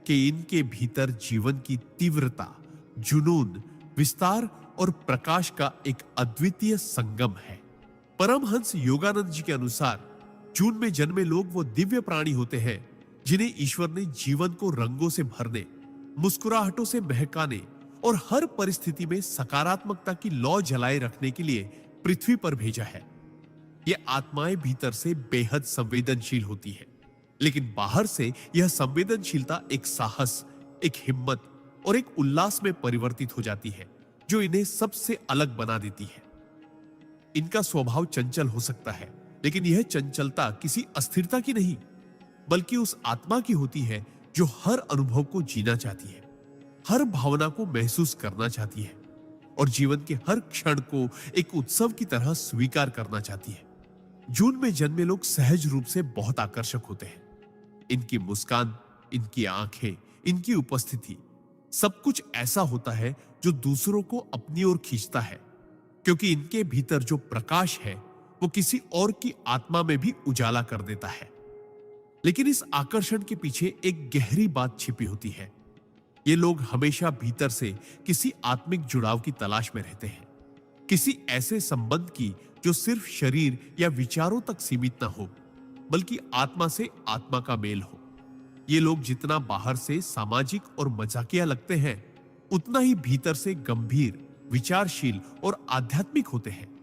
कि इनके भीतर जीवन की तीव्रता, जुनून, विस्तार और प्रकाश का एक अद्वितीय संगम है। परमहंस योगानंद जी के अनुसार जून में जन्मे लोग वो दिव्य प्राणी होते हैं जिन्हें ईश्वर ने जीवन को रंगों से भरने, मुस्कुराहटों से महकाने और हर परिस्थिति में सकारात्मकता की लौ जलाए रखने के लिए पृथ्वी पर भेजा है। ये आत्माएं भीतर से बेहद संवेदनशील होती है, लेकिन बाहर से यह संवेदनशीलता एक साहस, एक हिम्मत और एक उल्लास में परिवर्तित हो जाती है जो इन्हें सबसे अलग बना देती है। इनका स्वभाव चंचल हो सकता है, लेकिन यह चंचलता किसी अस्थिरता की नहीं, बल्कि उस आत्मा की होती है जो हर अनुभव को जीना चाहती है, हर भावना को महसूस करना चाहती है और जीवन के हर क्षण को एक उत्सव की तरह स्वीकार करना चाहती है। जून में जन्मे लोग सहज रूप से बहुत आकर्षक होते हैं। इनकी मुस्कान, इनकी आंखें, इनकी उपस्थिति, सब कुछ ऐसा होता है जो दूसरों को अपनी ओर खींचता है, क्योंकि इनके भीतर जो प्रकाश है वो किसी और की आत्मा में भी उजाला कर देता है। लेकिन इस आकर्षण के पीछे एक गहरी बात छिपी होती है। ये लोग हमेशा भीतर से किसी आत्मिक जुड़ाव की तलाश में रहते हैं, किसी ऐसे संबंध की जो सिर्फ शरीर या विचारों तक सीमित ना हो, बल्कि आत्मा से आत्मा का मेल हो। ये लोग जितना बाहर से सामाजिक और मजाकिया लगते हैं, उतना ही भीतर से गंभीर, विचारशील और आध्यात्मिक होते हैं।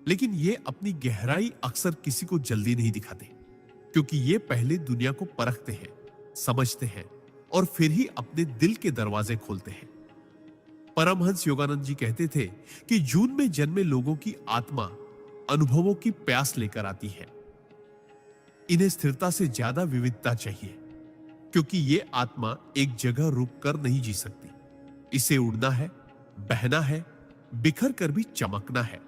लेकिन ये अपनी गहराई अक्सर किसी को जल्दी नहीं दिखाते, क्योंकि ये पहले दुनिया को परखते हैं, समझते हैं और फिर ही अपने दिल के दरवाजे खोलते हैं। परमहंस योगानंद जी कहते थे कि जून में जन्मे लोगों की आत्मा अनुभवों की प्यास लेकर आती है। इन्हें स्थिरता से ज्यादा विविधता चाहिए, क्योंकि ये आत्मा एक जगह रुक कर नहीं जी सकती। इसे उड़ना है, बहना है, बिखर कर भी चमकना है।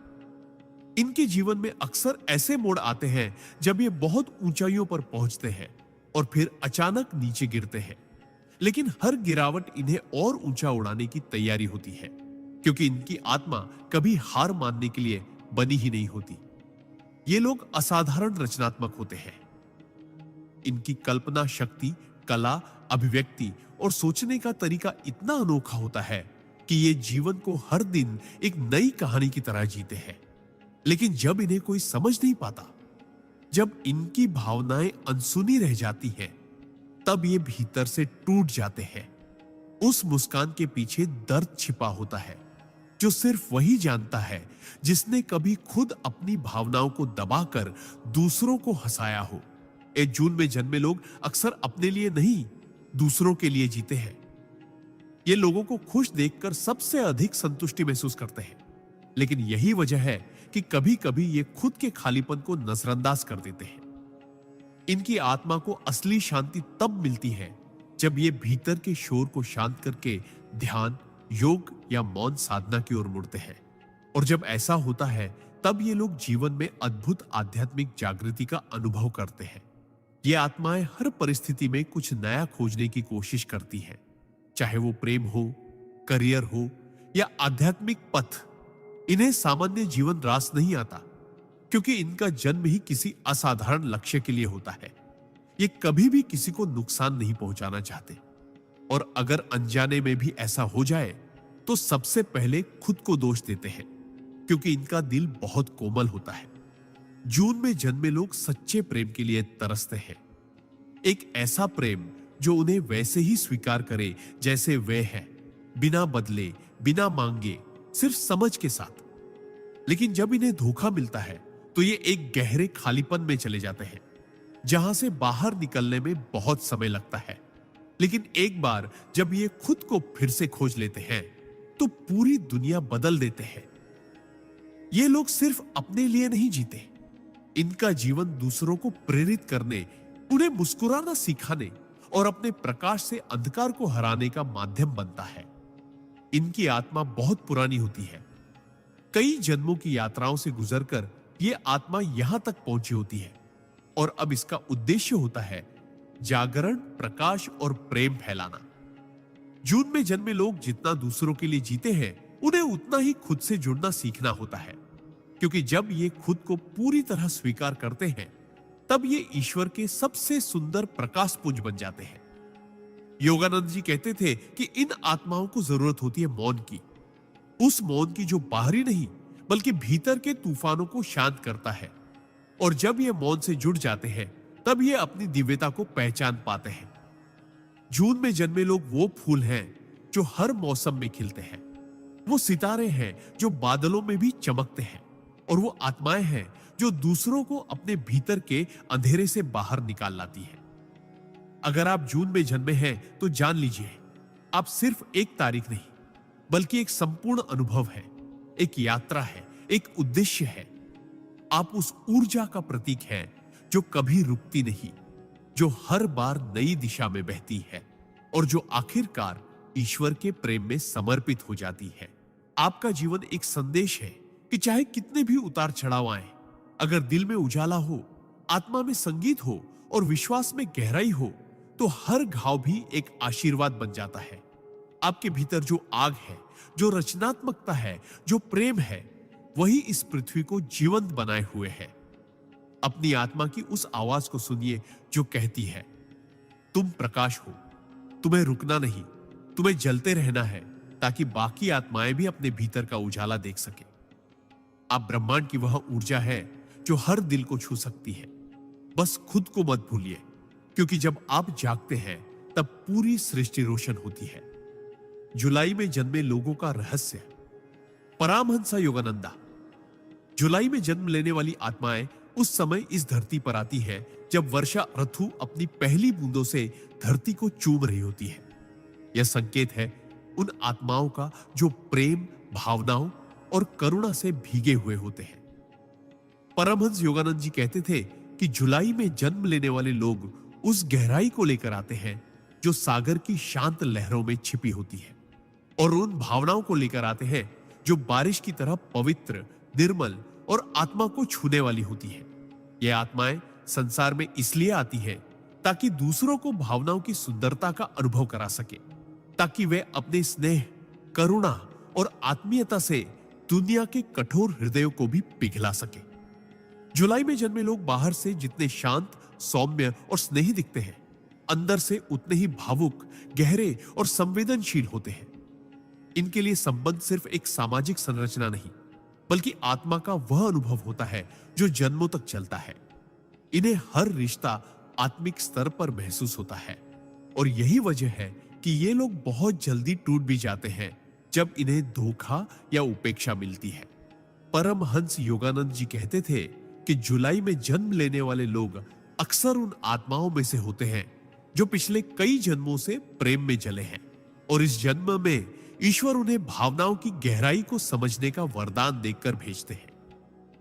इनके जीवन में अक्सर ऐसे मोड़ आते हैं जब ये बहुत ऊंचाइयों पर पहुंचते हैं और फिर अचानक नीचे गिरते हैं। लेकिन हर गिरावट इन्हें और ऊंचा उड़ाने की तैयारी होती है, क्योंकि इनकी आत्मा कभी हार मानने के लिए बनी ही नहीं होती। ये लोग असाधारण रचनात्मक होते हैं। इनकी कल्पना शक्ति, कला, अभिव्यक्ति और सोचने का तरीका इतना अनोखा होता है कि ये जीवन को हर दिन एक नई कहानी की तरह जीते हैं। लेकिन जब इन्हें कोई समझ नहीं पाता, जब इनकी भावनाएं अनसुनी रह जाती हैं, तब ये भीतर से टूट जाते हैं। उस मुस्कान के पीछे दर्द छिपा होता है, जो सिर्फ वही जानता है जिसने कभी खुद अपनी भावनाओं को दबाकर दूसरों को हंसाया हो। जून में जन्मे लोग अक्सर अपने लिए नहीं, दूसरों के लिए जीते हैं। ये लोगों को खुश देखकर सबसे अधिक संतुष्टि महसूस करते हैं, लेकिन यही वजह है कि कभी कभी ये खुद के खालीपन को नजरअंदाज कर देते हैं। इनकी आत्मा को असली शांति तब मिलती है जब ये भीतर के शोर को शांत करके ध्यान, योग या मौन साधना की ओर मुड़ते हैं। और जब ऐसा होता है, तब ये लोग जीवन में अद्भुत आध्यात्मिक जागृति का अनुभव करते हैं। ये आत्माएं हर परिस्थिति में कुछ नया खोजने की कोशिश करती हैं, चाहे वो प्रेम हो, करियर हो या आध्यात्मिक पथ। इन्हें सामान्य जीवन रास नहीं आता, क्योंकि इनका जन्म ही किसी असाधारण लक्ष्य के लिए होता है। ये कभी भी किसी को नुकसान नहीं पहुंचाना चाहते, और अगर अनजाने में भी ऐसा हो जाए तो सबसे पहले खुद को दोष देते हैं, क्योंकि इनका दिल बहुत कोमल होता है। जून में जन्मे लोग सच्चे प्रेम के लिए तरसते हैं। एक ऐसा प्रेम जो उन्हें वैसे ही स्वीकार करे जैसे वे हैं, बिना बदले, बिना मांगे, सिर्फ समझ के साथ। लेकिन जब इन्हें धोखा मिलता है तो ये एक गहरे खालीपन में चले जाते हैं, जहां से बाहर निकलने में बहुत समय लगता है। लेकिन एक बार जब ये खुद को फिर से खोज लेते हैं तो पूरी दुनिया बदल देते हैं। ये लोग सिर्फ अपने लिए नहीं जीते, इनका जीवन दूसरों को प्रेरित करने, उन्हें मुस्कुराना सिखाने और अपने प्रकाश से अंधकार को हराने का माध्यम बनता है। इनकी आत्मा बहुत पुरानी होती है। कई जन्मों की यात्राओं से गुजरकर यह आत्मा यहां तक पहुंची होती है, और अब इसका उद्देश्य होता है जागरण, प्रकाश और प्रेम फैलाना। जून में जन्मे लोग जितना दूसरों के लिए जीते हैं, उन्हें उतना ही खुद से जुड़ना सीखना होता है, क्योंकि जब ये खुद को पूरी तरह स्वीकार करते हैं, तब ये ईश्वर के सबसे सुंदर प्रकाश पुंज बन जाते हैं। योगानंद जी कहते थे कि इन आत्माओं को जरूरत होती है मौन की, उस मौन की जो बाहरी नहीं बल्कि भीतर के तूफानों को शांत करता है। और जब ये मौन से जुड़ जाते हैं, तब ये अपनी दिव्यता को पहचान पाते हैं। जून में जन्मे लोग वो फूल हैं जो हर मौसम में खिलते हैं, वो सितारे हैं जो बादलों में भी चमकते हैं, और वो आत्माएं हैं जो दूसरों को अपने भीतर के अंधेरे से बाहर निकाल लाती है। अगर आप जून में जन्मे हैं तो जान लीजिए, आप सिर्फ एक तारीख नहीं बल्कि एक संपूर्ण अनुभव है, एक यात्रा है, एक उद्देश्य है। आप उस ऊर्जा का प्रतीक हैं जो कभी रुकती नहीं, जो हर बार नई दिशा में बहती है और जो आखिरकार ईश्वर के प्रेम में समर्पित हो जाती है। आपका जीवन एक संदेश है कि चाहे कितने भी उतार चढ़ाव आए, अगर दिल में उजाला हो, आत्मा में संगीत हो और विश्वास में गहराई हो, तो हर घाव भी एक आशीर्वाद बन जाता है। आपके भीतर जो आग है, जो रचनात्मकता है, जो प्रेम है, वही इस पृथ्वी को जीवंत बनाए हुए है। अपनी आत्मा की उस आवाज को सुनिए जो कहती है, तुम प्रकाश हो, तुम्हें रुकना नहीं, तुम्हें जलते रहना है, ताकि बाकी आत्माएं भी अपने भीतर का उजाला देख सके। आप ब्रह्मांड की वह ऊर्जा है जो हर दिल को छू सकती है। बस खुद को मत भूलिए, क्योंकि जब आप जागते हैं तब पूरी सृष्टि रोशन होती है। जुलाई में जन्मे लोगों का रहस्य। परमहंस योगानंदा। जुलाई में जन्म लेने वाली आत्माएं उस समय इस धरती पर आती है जब वर्षा ऋतु अपनी पहली बूंदों से धरती को चूम रही होती है। यह संकेत है उन आत्माओं का जो प्रेम, भावनाओं और करुणा से भीगे हुए होते हैं। परमहंस योगानंद जी कहते थे कि जुलाई में जन्म लेने वाले लोग उस गहराई को लेकर आते हैं जो सागर की शांत लहरों में छिपी होती है, और उन भावनाओं को लेकर आते हैं जो बारिश की तरह पवित्र, निर्मल और आत्मा को छूने वाली होती है। ये आत्माएं संसार में इसलिए आती है ताकि दूसरों को भावनाओं की सुंदरता का अनुभव करा सके, ताकि वे अपने स्नेह, करुणा और आत्मीयता से दुनिया के कठोर हृदयों को भी पिघला सके। जुलाई में जन्मे लोग बाहर से जितने शांत, सौम्य और स्नेही दिखते हैं, अंदर से उतने ही भावुक, गहरे और संवेदनशील होते हैं। इनके लिए संबंध सिर्फ एक सामाजिक संरचना नहीं, बल्कि आत्मा का वह अनुभव होता है जो जन्मों तक चलता है। इन्हें हर रिश्ता आत्मिक स्तर पर महसूस होता है, और यही वजह है कि ये लोग बहुत जल्दी टूट भी जाते हैं जब इन्हें धोखा या उपेक्षा मिलती है। परमहंस योगानंद जी कहते थे कि जुलाई में जन्म लेने वाले लोग अक्सर उन आत्माओं में से होते हैं जो पिछले कई जन्मों से प्रेम में जले हैं, और इस जन्म में ईश्वर उन्हें भावनाओं की गहराई को समझने का वरदान देकर भेजते हैं,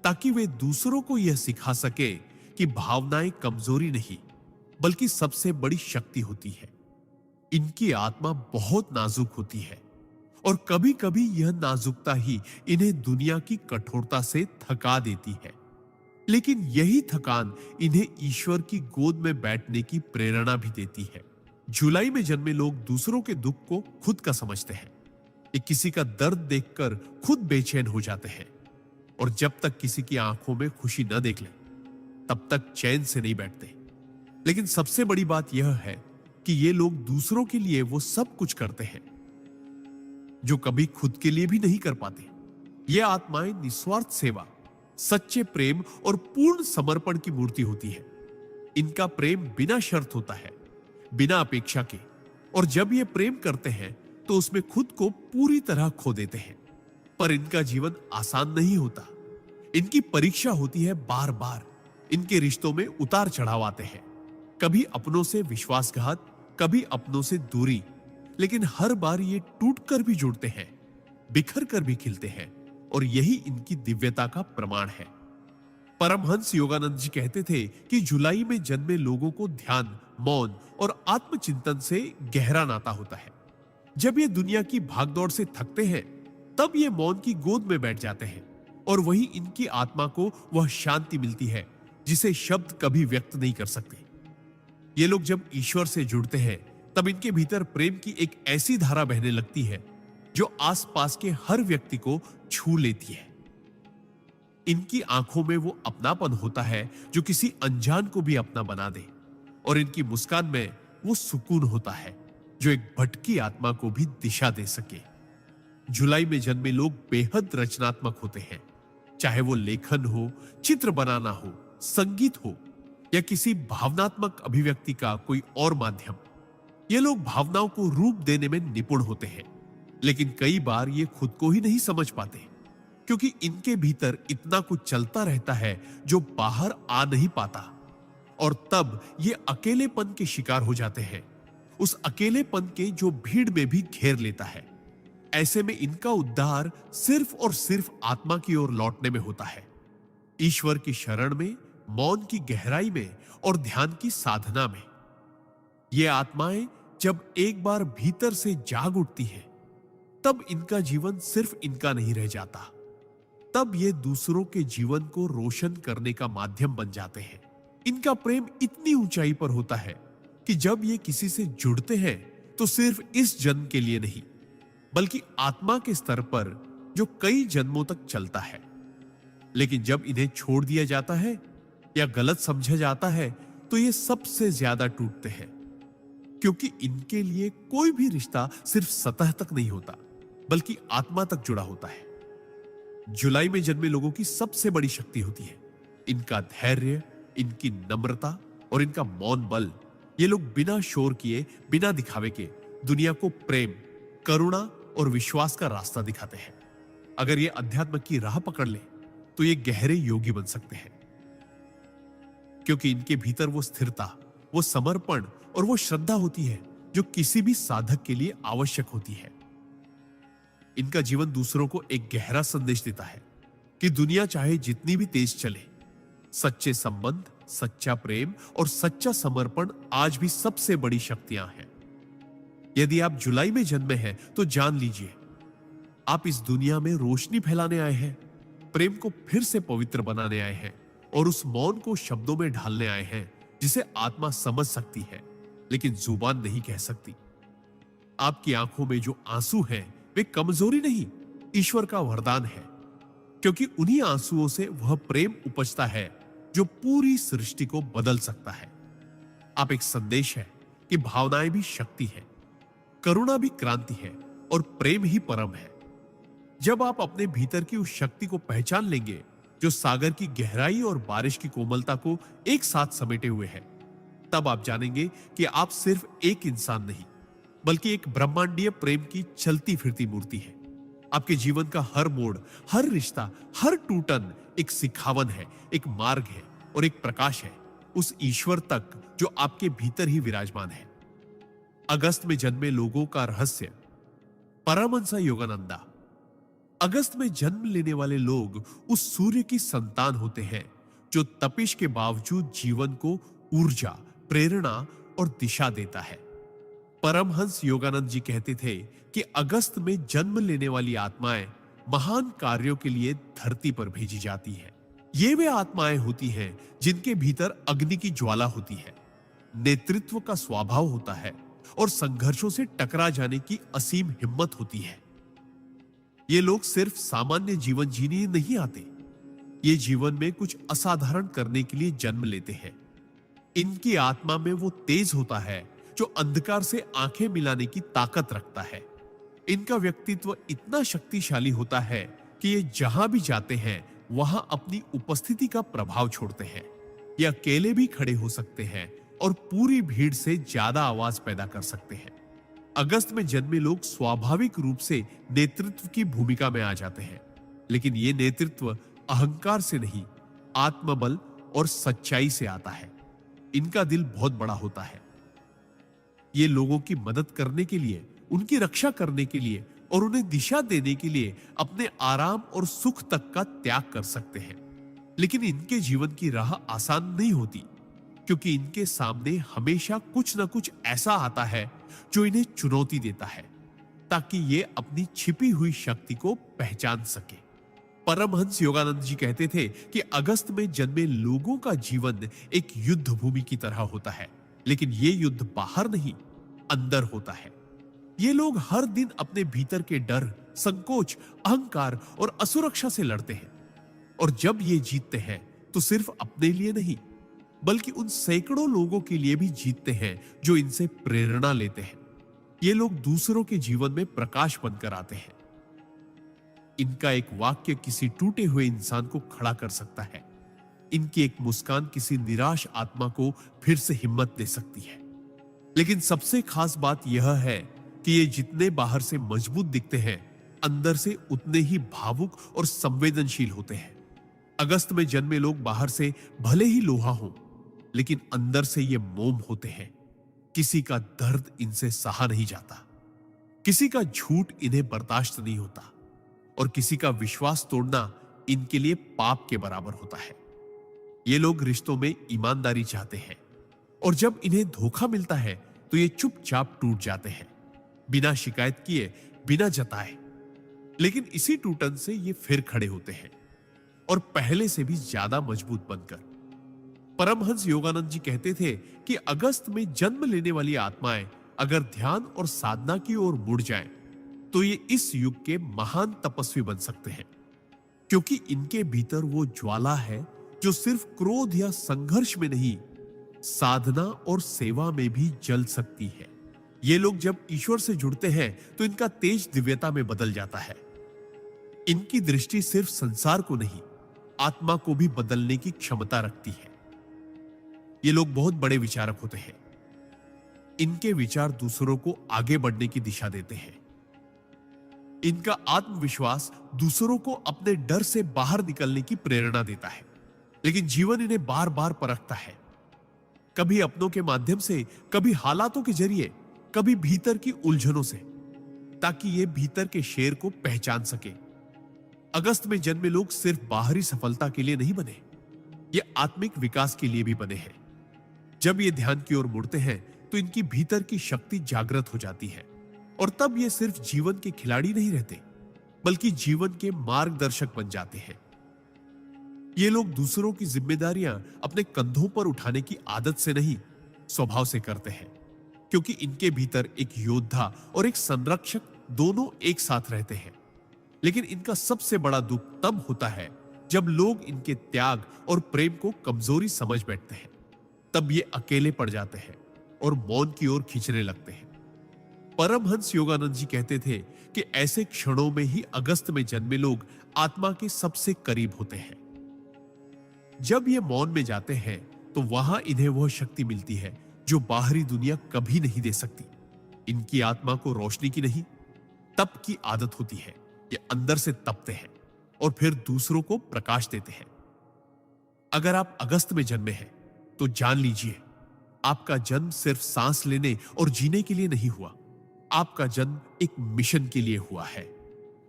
ताकि वे दूसरों को यह सिखा सके कि भावनाएं कमजोरी नहीं, बल्कि सबसे बड़ी शक्ति होती है। इनकी आत्मा बहुत नाजुक होती है, और कभी कभी यह नाजुकता ही इन्हें दुनिया की कठोरता से थका देती है। लेकिन यही थकान इन्हें ईश्वर की गोद में बैठने की प्रेरणा भी देती है। जुलाई में जन्मे लोग दूसरों के दुख को खुद का समझते हैं। ये किसी का दर्द देखकर खुद बेचैन हो जाते हैं, और जब तक किसी की आंखों में खुशी न देख ले, तब तक चैन से नहीं बैठते। लेकिन सबसे बड़ी बात यह है कि ये लोग दूसरों के लिए वो सब कुछ करते हैं जो कभी खुद के लिए भी नहीं कर पाते। ये आत्माएं निस्वार्थ सेवा, सच्चे प्रेम और पूर्ण समर्पण की मूर्ति होती है। इनका प्रेम बिना शर्त होता है, बिना अपेक्षा के, और जब ये प्रेम करते हैं तो उसमें खुद को पूरी तरह खो देते हैं। पर इनका जीवन आसान नहीं होता। इनकी परीक्षा होती है बार बार। इनके रिश्तों में उतार चढ़ाव आते हैं, कभी अपनों से विश्वासघात, कभी अपनों से दूरी, लेकिन हर बार ये टूटकर भी जुड़ते हैं, बिखर कर भी खिलते हैं, और यही इनकी दिव्यता का प्रमाण है। परमहंस योगानंद जी कहते थे कि जुलाई में जन्मे लोगों को ध्यान, मौन और आत्मचिंतन से गहरा नाता होता है। जब ये दुनिया की भागदौड़ से थकते हैं, तब ये मौन की गोद में बैठ जाते हैं, और वही इनकी आत्मा को वह शांति मिलती है जिसे शब्द कभी व्यक्त नहीं कर सकते। ये लोग जब ईश्वर से जुड़ते हैं, तब इनके भीतर प्रेम की एक ऐसी धारा बहने लगती है जो आसपास के हर व्यक्ति को छू लेती है। इनकी आंखों में वो अपनापन होता है जो किसी अनजान को भी अपना बना दे, और इनकी मुस्कान में वो सुकून होता है जो एक भटकी आत्मा को भी दिशा दे सके। जुलाई में जन्मे लोग बेहद रचनात्मक होते हैं, चाहे वो लेखन हो, चित्र बनाना हो, संगीत हो, या किसी भावनात्मक अभिव्यक्ति का कोई और माध्यम। ये लोग भावनाओं को रूप देने में निपुण होते हैं, लेकिन कई बार ये खुद को ही नहीं समझ पाते, क्योंकि इनके भीतर इतना कुछ चलता रहता है जो बाहर आ नहीं पाता, और तब ये अकेलेपन के शिकार हो जाते हैं, उस अकेलेपन के जो भीड़ में भी घेर लेता है। ऐसे में इनका उद्धार सिर्फ और सिर्फ आत्मा की ओर लौटने में होता है, ईश्वर की शरण में, मौन की गहराई में और ध्यान की साधना में। ये आत्माएं जब एक बार भीतर से जाग उठती हैं, तब इनका जीवन सिर्फ इनका नहीं रह जाता, तब ये दूसरों के जीवन को रोशन करने का माध्यम बन जाते हैं। इनका प्रेम इतनी ऊंचाई पर होता है कि जब ये किसी से जुड़ते हैं तो सिर्फ इस जन्म के लिए नहीं, बल्कि आत्मा के स्तर पर जो कई जन्मों तक चलता है। लेकिन जब इन्हें छोड़ दिया जाता है या गलत समझा जाता है, तो ये सबसे ज्यादा टूटते हैं, क्योंकि इनके लिए कोई भी रिश्ता सिर्फ सतह तक नहीं होता, बल्कि आत्मा तक जुड़ा होता है। जुलाई में जन्मे लोगों की सबसे बड़ी शक्ति होती है इनका धैर्य, इनकी नम्रता और इनका मौन बल। ये लोग बिना शोर किए, बिना दिखावे के दुनिया को प्रेम, करुणा और विश्वास का रास्ता दिखाते हैं। अगर ये अध्यात्म की राह पकड़ ले तो ये गहरे योगी बन सकते हैं, क्योंकि इनके भीतर वो स्थिरता, वो समर्पण और वो श्रद्धा होती है जो किसी भी साधक के लिए आवश्यक होती है। इनका जीवन दूसरों को एक गहरा संदेश देता है कि दुनिया चाहे जितनी भी तेज चले, सच्चे संबंध, सच्चा प्रेम और सच्चा समर्पण आज भी सबसे बड़ी शक्तियां हैं। यदि आप जुलाई में जन्मे हैं तो जान लीजिए, आप इस दुनिया में रोशनी फैलाने आए हैं, प्रेम को फिर से पवित्र बनाने आए हैं और उस मौन को शब्दों में ढालने आए हैं जिसे आत्मा समझ सकती है लेकिन जुबान नहीं कह सकती। आपकी आंखों में जो आंसू हैं वे कमजोरी नहीं, ईश्वर का वरदान है, क्योंकि उन्हीं आंसुओं से वह प्रेम उपजता है जो पूरी सृष्टि को बदल सकता है। आप एक संदेश है कि भावनाएं भी शक्ति है, करुणा भी क्रांति है और प्रेम ही परम है। जब आप अपने भीतर की उस शक्ति को पहचान लेंगे जो सागर की गहराई और बारिश की कोमलता को एक साथ समेटे हुए है, तब आप जानेंगे कि आप सिर्फ एक इंसान नहीं बल्कि एक ब्रह्मांडीय प्रेम की चलती फिरती मूर्ति है। आपके जीवन का हर मोड़, हर रिश्ता, हर टूटन एक सिखावन है, एक मार्ग है और एक प्रकाश है उस ईश्वर तक जो आपके भीतर ही विराजमान है। अगस्त में जन्मे लोगों का रहस्य। परमहंस योगानंदा। अगस्त में जन्म लेने वाले लोग उस सूर्य की संतान होते हैं जो तपिश के बावजूद जीवन को ऊर्जा, प्रेरणा और दिशा देता है। परमहंस योगानंद जी कहते थे कि अगस्त में जन्म लेने वाली आत्माएं महान कार्यों के लिए धरती पर भेजी जाती है। ये वे आत्माएं होती हैं जिनके भीतर अग्नि की ज्वाला होती है, नेतृत्व का स्वभाव होता है और संघर्षों से टकरा जाने की असीम हिम्मत होती है। ये लोग सिर्फ सामान्य जीवन जीने नहीं आते, ये जीवन में कुछ असाधारण करने के लिए जन्म लेते हैं। इनकी आत्मा में वो तेज होता है जो अंधकार से आंखें मिलाने की ताकत रखता है। इनका व्यक्तित्व इतना शक्तिशाली होता है कि ये जहां भी जाते हैं वहां अपनी उपस्थिति का प्रभाव छोड़ते हैं। ये अकेले भी खड़े हो सकते हैं और पूरी भीड़ से ज्यादा आवाज पैदा कर सकते हैं। अगस्त में जन्मे लोग स्वाभाविक रूप से नेतृत्व की भूमिका में आ जाते हैं, लेकिन ये नेतृत्व अहंकार से नहीं, आत्मबल और सच्चाई से आता है। इनका दिल बहुत बड़ा होता है। ये लोगों की मदद करने के लिए, उनकी रक्षा करने के लिए और उन्हें दिशा देने के लिए अपने आराम और सुख तक का त्याग कर सकते हैं। लेकिन इनके जीवन की राह आसान नहीं होती, क्योंकि इनके सामने हमेशा कुछ न कुछ ऐसा आता है जो इन्हें चुनौती देता है ताकि ये अपनी छिपी हुई शक्ति को पहचान सके। परमहंस योगानंद जी कहते थे कि अगस्त में जन्मे लोगों का जीवन एक युद्ध भूमि की तरह होता है, लेकिन ये युद्ध बाहर नहीं, अंदर होता है। ये लोग हर दिन अपने भीतर के डर, संकोच, अहंकार और असुरक्षा से लड़ते हैं, और जब ये जीतते हैं तो सिर्फ अपने लिए नहीं बल्कि उन सैकड़ों लोगों के लिए भी जीतते हैं जो इनसे प्रेरणा लेते हैं। ये लोग दूसरों के जीवन में प्रकाश बनकर आते हैं। इनका एक वाक्य किसी टूटे हुए इंसान को खड़ा कर सकता है। इनकी एक मुस्कान किसी निराश आत्मा को फिर से हिम्मत दे सकती है। लेकिन सबसे खास बात यह है कि ये जितने बाहर से मजबूत दिखते हैं, अंदर से उतने ही भावुक और संवेदनशील होते हैं। अगस्त में जन्मे लोग बाहर से भले ही लोहा हों, लेकिन अंदर से ये मोम होते हैं। किसी का दर्द इनसे सहा नहीं जाता, किसी का झूठ इन्हें बर्दाश्त नहीं होता और किसी का विश्वास तोड़ना इनके लिए पाप के बराबर होता है। ये लोग रिश्तों में ईमानदारी चाहते हैं और जब इन्हें धोखा मिलता है तो ये चुपचाप टूट जाते हैं, बिना शिकायत किए, बिना जताए। लेकिन इसी टूटन से ये फिर खड़े होते हैं और पहले से भी ज्यादा मजबूत बनकर। परमहंस योगानंद जी कहते थे कि अगस्त में जन्म लेने वाली आत्माएं अगर ध्यान और साधना की ओर मुड़ जाएं, तो ये इस युग के महान तपस्वी बन सकते हैं, क्योंकि इनके भीतर वो ज्वाला है जो सिर्फ क्रोध या संघर्ष में नहीं, साधना और सेवा में भी जल सकती है। ये लोग जब ईश्वर से जुड़ते हैं तो इनका तेज दिव्यता में बदल जाता है। इनकी दृष्टि सिर्फ संसार को नहीं, आत्मा को भी बदलने की क्षमता रखती है। ये लोग बहुत बड़े विचारक होते हैं। इनके विचार दूसरों को आगे बढ़ने की दिशा देते हैं। इनका आत्मविश्वास दूसरों को अपने डर से बाहर निकलने की प्रेरणा देता है। लेकिन जीवन इन्हें बार बार परखता है, कभी अपनों के माध्यम से, कभी हालातों के जरिए, कभी भीतर की उलझनों से, ताकि ये भीतर के शेर को पहचान सके। अगस्त में जन्मे लोग सिर्फ बाहरी सफलता के लिए नहीं बने, ये आत्मिक विकास के लिए भी बने हैं। जब ये ध्यान की ओर मुड़ते हैं तो इनकी भीतर की शक्ति जागृत हो जाती है और तब ये सिर्फ जीवन के खिलाड़ी नहीं रहते, बल्कि जीवन के मार्गदर्शक बन जाते हैं। ये लोग दूसरों की जिम्मेदारियां अपने कंधों पर उठाने की आदत से नहीं, स्वभाव से करते हैं, क्योंकि इनके भीतर एक योद्धा और एक संरक्षक दोनों एक साथ रहते हैं। लेकिन इनका सबसे बड़ा दुख तब होता है जब लोग इनके त्याग और प्रेम को कमजोरी समझ बैठते हैं। तब ये अकेले पड़ जाते हैं और मौन की ओर खींचने लगते हैं। परमहंस योगानंद जी कहते थे कि ऐसे क्षणों में ही अगस्त में जन्मे लोग आत्मा के सबसे करीब होते हैं। जब ये मौन में जाते हैं तो वहां इन्हें वह शक्ति मिलती है जो बाहरी दुनिया कभी नहीं दे सकती। इनकी आत्मा को रोशनी की नहीं, तप की आदत होती है। ये अंदर से तपते हैं और फिर दूसरों को प्रकाश देते हैं। अगर आप अगस्त में जन्मे हैं तो जान लीजिए, आपका जन्म सिर्फ सांस लेने और जीने के लिए नहीं हुआ। आपका जन्म एक मिशन के लिए हुआ है।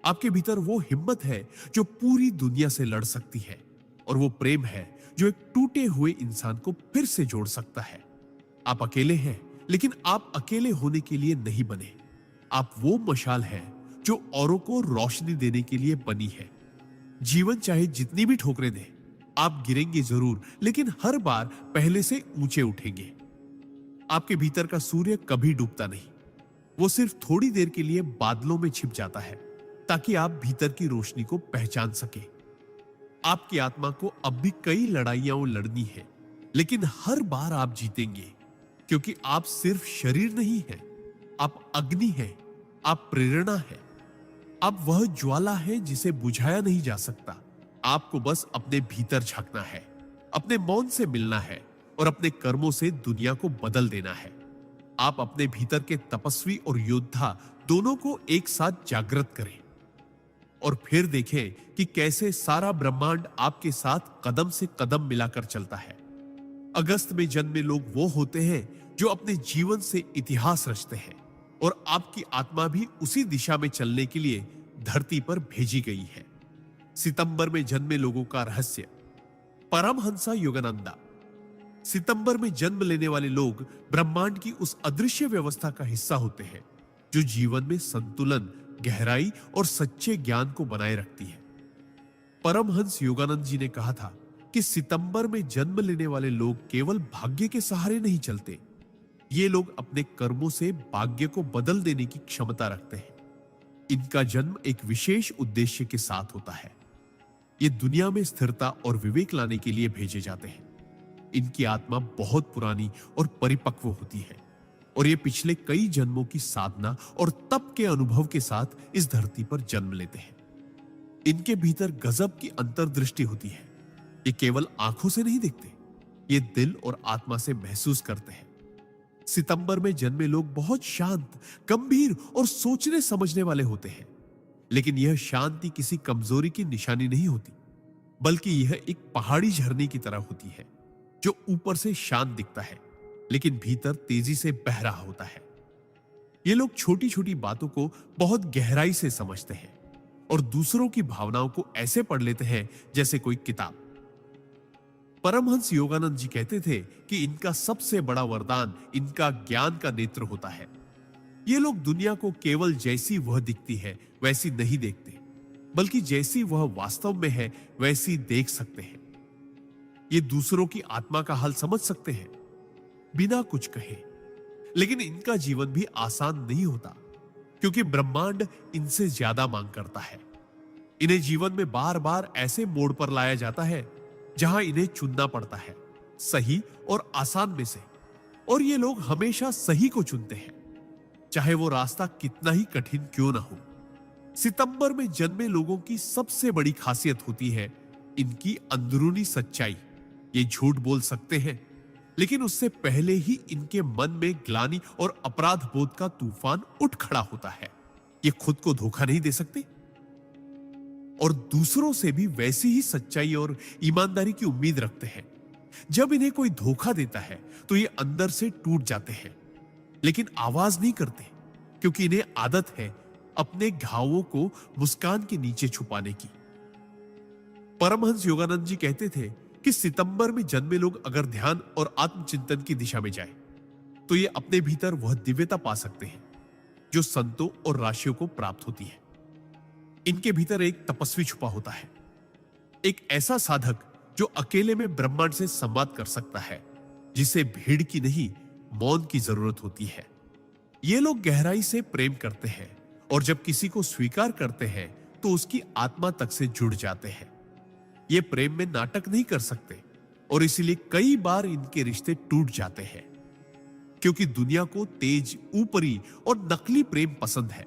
आपके भीतर वो हिम्मत है जो पूरी दुनिया से लड़ सकती है, और वो प्रेम है जो एक टूटे हुए इंसान को फिर से जोड़ सकता है। आप अकेले हैं, लेकिन आप अकेले होने के लिए नहीं बने। आप वो मशाल है जो औरों को रोशनी देने के लिए बनी है। जीवन चाहे जितनी भी ठोकरें दे, आप गिरेंगे जरूर, लेकिन हर बार पहले से ऊंचे उठेंगे। आपके भीतर का सूर्य कभी डूबता नहीं, वो सिर्फ थोड़ी देर के लिए बादलों में छिप जाता है ताकि आप भीतर की रोशनी को पहचान सके। आपकी आत्मा को अब भी कई लड़ाइयां लड़नी है, लेकिन हर बार आप जीतेंगे, क्योंकि आप सिर्फ शरीर नहीं हैं, आप अग्नि हैं, आप प्रेरणा है, आप वह ज्वाला है जिसे बुझाया नहीं जा सकता। आपको बस अपने भीतर झांकना है, अपने मौन से मिलना है और अपने कर्मों से दुनिया को बदल देना है। आप अपने भीतर के तपस्वी और योद्धा दोनों को एक साथ जागृत करें और फिर देखें कि कैसे सारा ब्रह्मांड आपके साथ कदम से कदम मिलाकर चलता है। अगस्त में जन्मे लोग वो होते हैं जो अपने जीवन से इतिहास रचते हैं, और आपकी आत्मा भी उसी दिशा में चलने के लिए धरती पर भेजी गई है। सितंबर में जन्मे लोगों का रहस्य। परमहंसा योगानंदा। सितंबर में जन्म लेने वाले लोग ब्रह्मांड की उस अदृश्य व्यवस्था का हिस्सा होते हैं जो जीवन में संतुलन, गहराई और सच्चे ज्ञान को बनाए रखती है। परमहंस योगानंद जी ने कहा था कि सितंबर में जन्म लेने वाले लोग केवल भाग्य के सहारे नहीं चलते, ये लोग अपने कर्मों से भाग्य को बदल देने की क्षमता रखते हैं। इनका जन्म एक विशेष उद्देश्य के साथ होता है। ये दुनिया में स्थिरता और विवेक लाने के लिए भेजे जाते हैं। इनकी आत्मा बहुत पुरानी और परिपक्व होती है, और ये पिछले कई जन्मों की साधना और तप के अनुभव के साथ इस धरती पर जन्म लेते हैं। इनके भीतर गजब की अंतर्दृष्टि होती है। ये केवल आंखों से नहीं देखते, ये दिल और आत्मा से महसूस करते हैं। सितंबर में जन्मे लोग बहुत शांत, गंभीर और सोचने समझने वाले होते हैं, लेकिन यह शांति किसी कमजोरी की निशानी नहीं होती, बल्कि यह एक पहाड़ी झरने की तरह होती है जो ऊपर से शांत दिखता है लेकिन भीतर तेजी से बह रहा होता है। ये लोग छोटी छोटी बातों को बहुत गहराई से समझते हैं और दूसरों की भावनाओं को ऐसे पढ़ लेते हैं जैसे कोई किताब। परमहंस योगानंद जी कहते थे कि इनका सबसे बड़ा वरदान इनका ज्ञान का नेत्र होता है। ये लोग दुनिया को केवल जैसी वह दिखती है वैसी नहीं देखते, बल्कि जैसी वह वास्तव में है वैसी देख सकते हैं। ये दूसरों की आत्मा का हाल समझ सकते हैं बिना कुछ कहे, लेकिन इनका जीवन भी आसान नहीं होता, क्योंकि ब्रह्मांड इनसे ज्यादा मांग करता है। इन्हें जीवन में बार बार ऐसे मोड़ पर लाया जाता है जहां इन्हें चुनना पड़ता है, सही और आसान में से, और ये लोग हमेशा सही को चुनते हैं, चाहे वो रास्ता कितना ही कठिन क्यों ना हो। सितंबर में जन्मे लोगों की सबसे बड़ी खासियत होती है इनकी अंदरूनी सच्चाई। ये झूठ बोल सकते हैं, लेकिन उससे पहले ही इनके मन में ग्लानि और अपराध बोध का तूफान उठ खड़ा होता है। ये खुद को धोखा नहीं दे सकते और दूसरों से भी वैसी ही सच्चाई और ईमानदारी की उम्मीद रखते हैं। जब इन्हें कोई धोखा देता है तो ये अंदर से टूट जाते हैं, लेकिन आवाज नहीं करते, क्योंकि इन्हें आदत है अपने घावों को मुस्कान के नीचे छुपाने की। परमहंस योगानंद जी कहते थे कि सितंबर में जन्मे लोग अगर ध्यान और आत्मचिंतन की दिशा में जाएं, तो ये अपने भीतर वह दिव्यता पा सकते हैं जो संतों और राशियों को प्राप्त होती है। इनके भीतर एक तपस्वी छुपा होता है, एक ऐसा साधक जो अकेले में ब्रह्मांड से संवाद कर सकता है, जिसे भीड़ की नहीं मौन की जरूरत होती है। ये लोग गहराई से प्रेम करते हैं और जब किसी को स्वीकार करते हैं तो उसकी आत्मा तक से जुड़ जाते हैं। ये प्रेम में नाटक नहीं कर सकते और इसीलिए कई बार इनके रिश्ते टूट जाते हैं, क्योंकि दुनिया को तेज, ऊपरी और नकली प्रेम पसंद है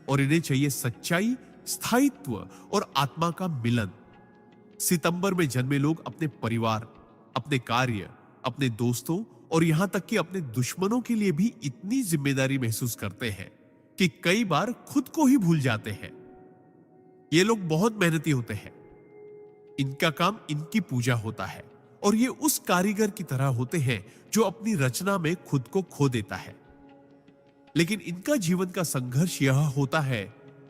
और इन्हें चाहिए सच्चाई, स्थायित्व और आत्मा का मिलन। सितंबर में जन्मे लोग अपने परिवार, अपने कार्य, अपने दोस्तों और यहां तक कि अपने दुश्मनों के लिए भी इतनी जिम्मेदारी महसूस करते हैं कि कई बार खुद को ही भूल जाते हैं। ये लोग बहुत मेहनती होते हैं। इनका काम इनकी पूजा होता है और ये उस कारीगर की तरह होते हैं जो अपनी रचना में खुद को खो देता है। लेकिन इनका जीवन का संघर्ष यह होता है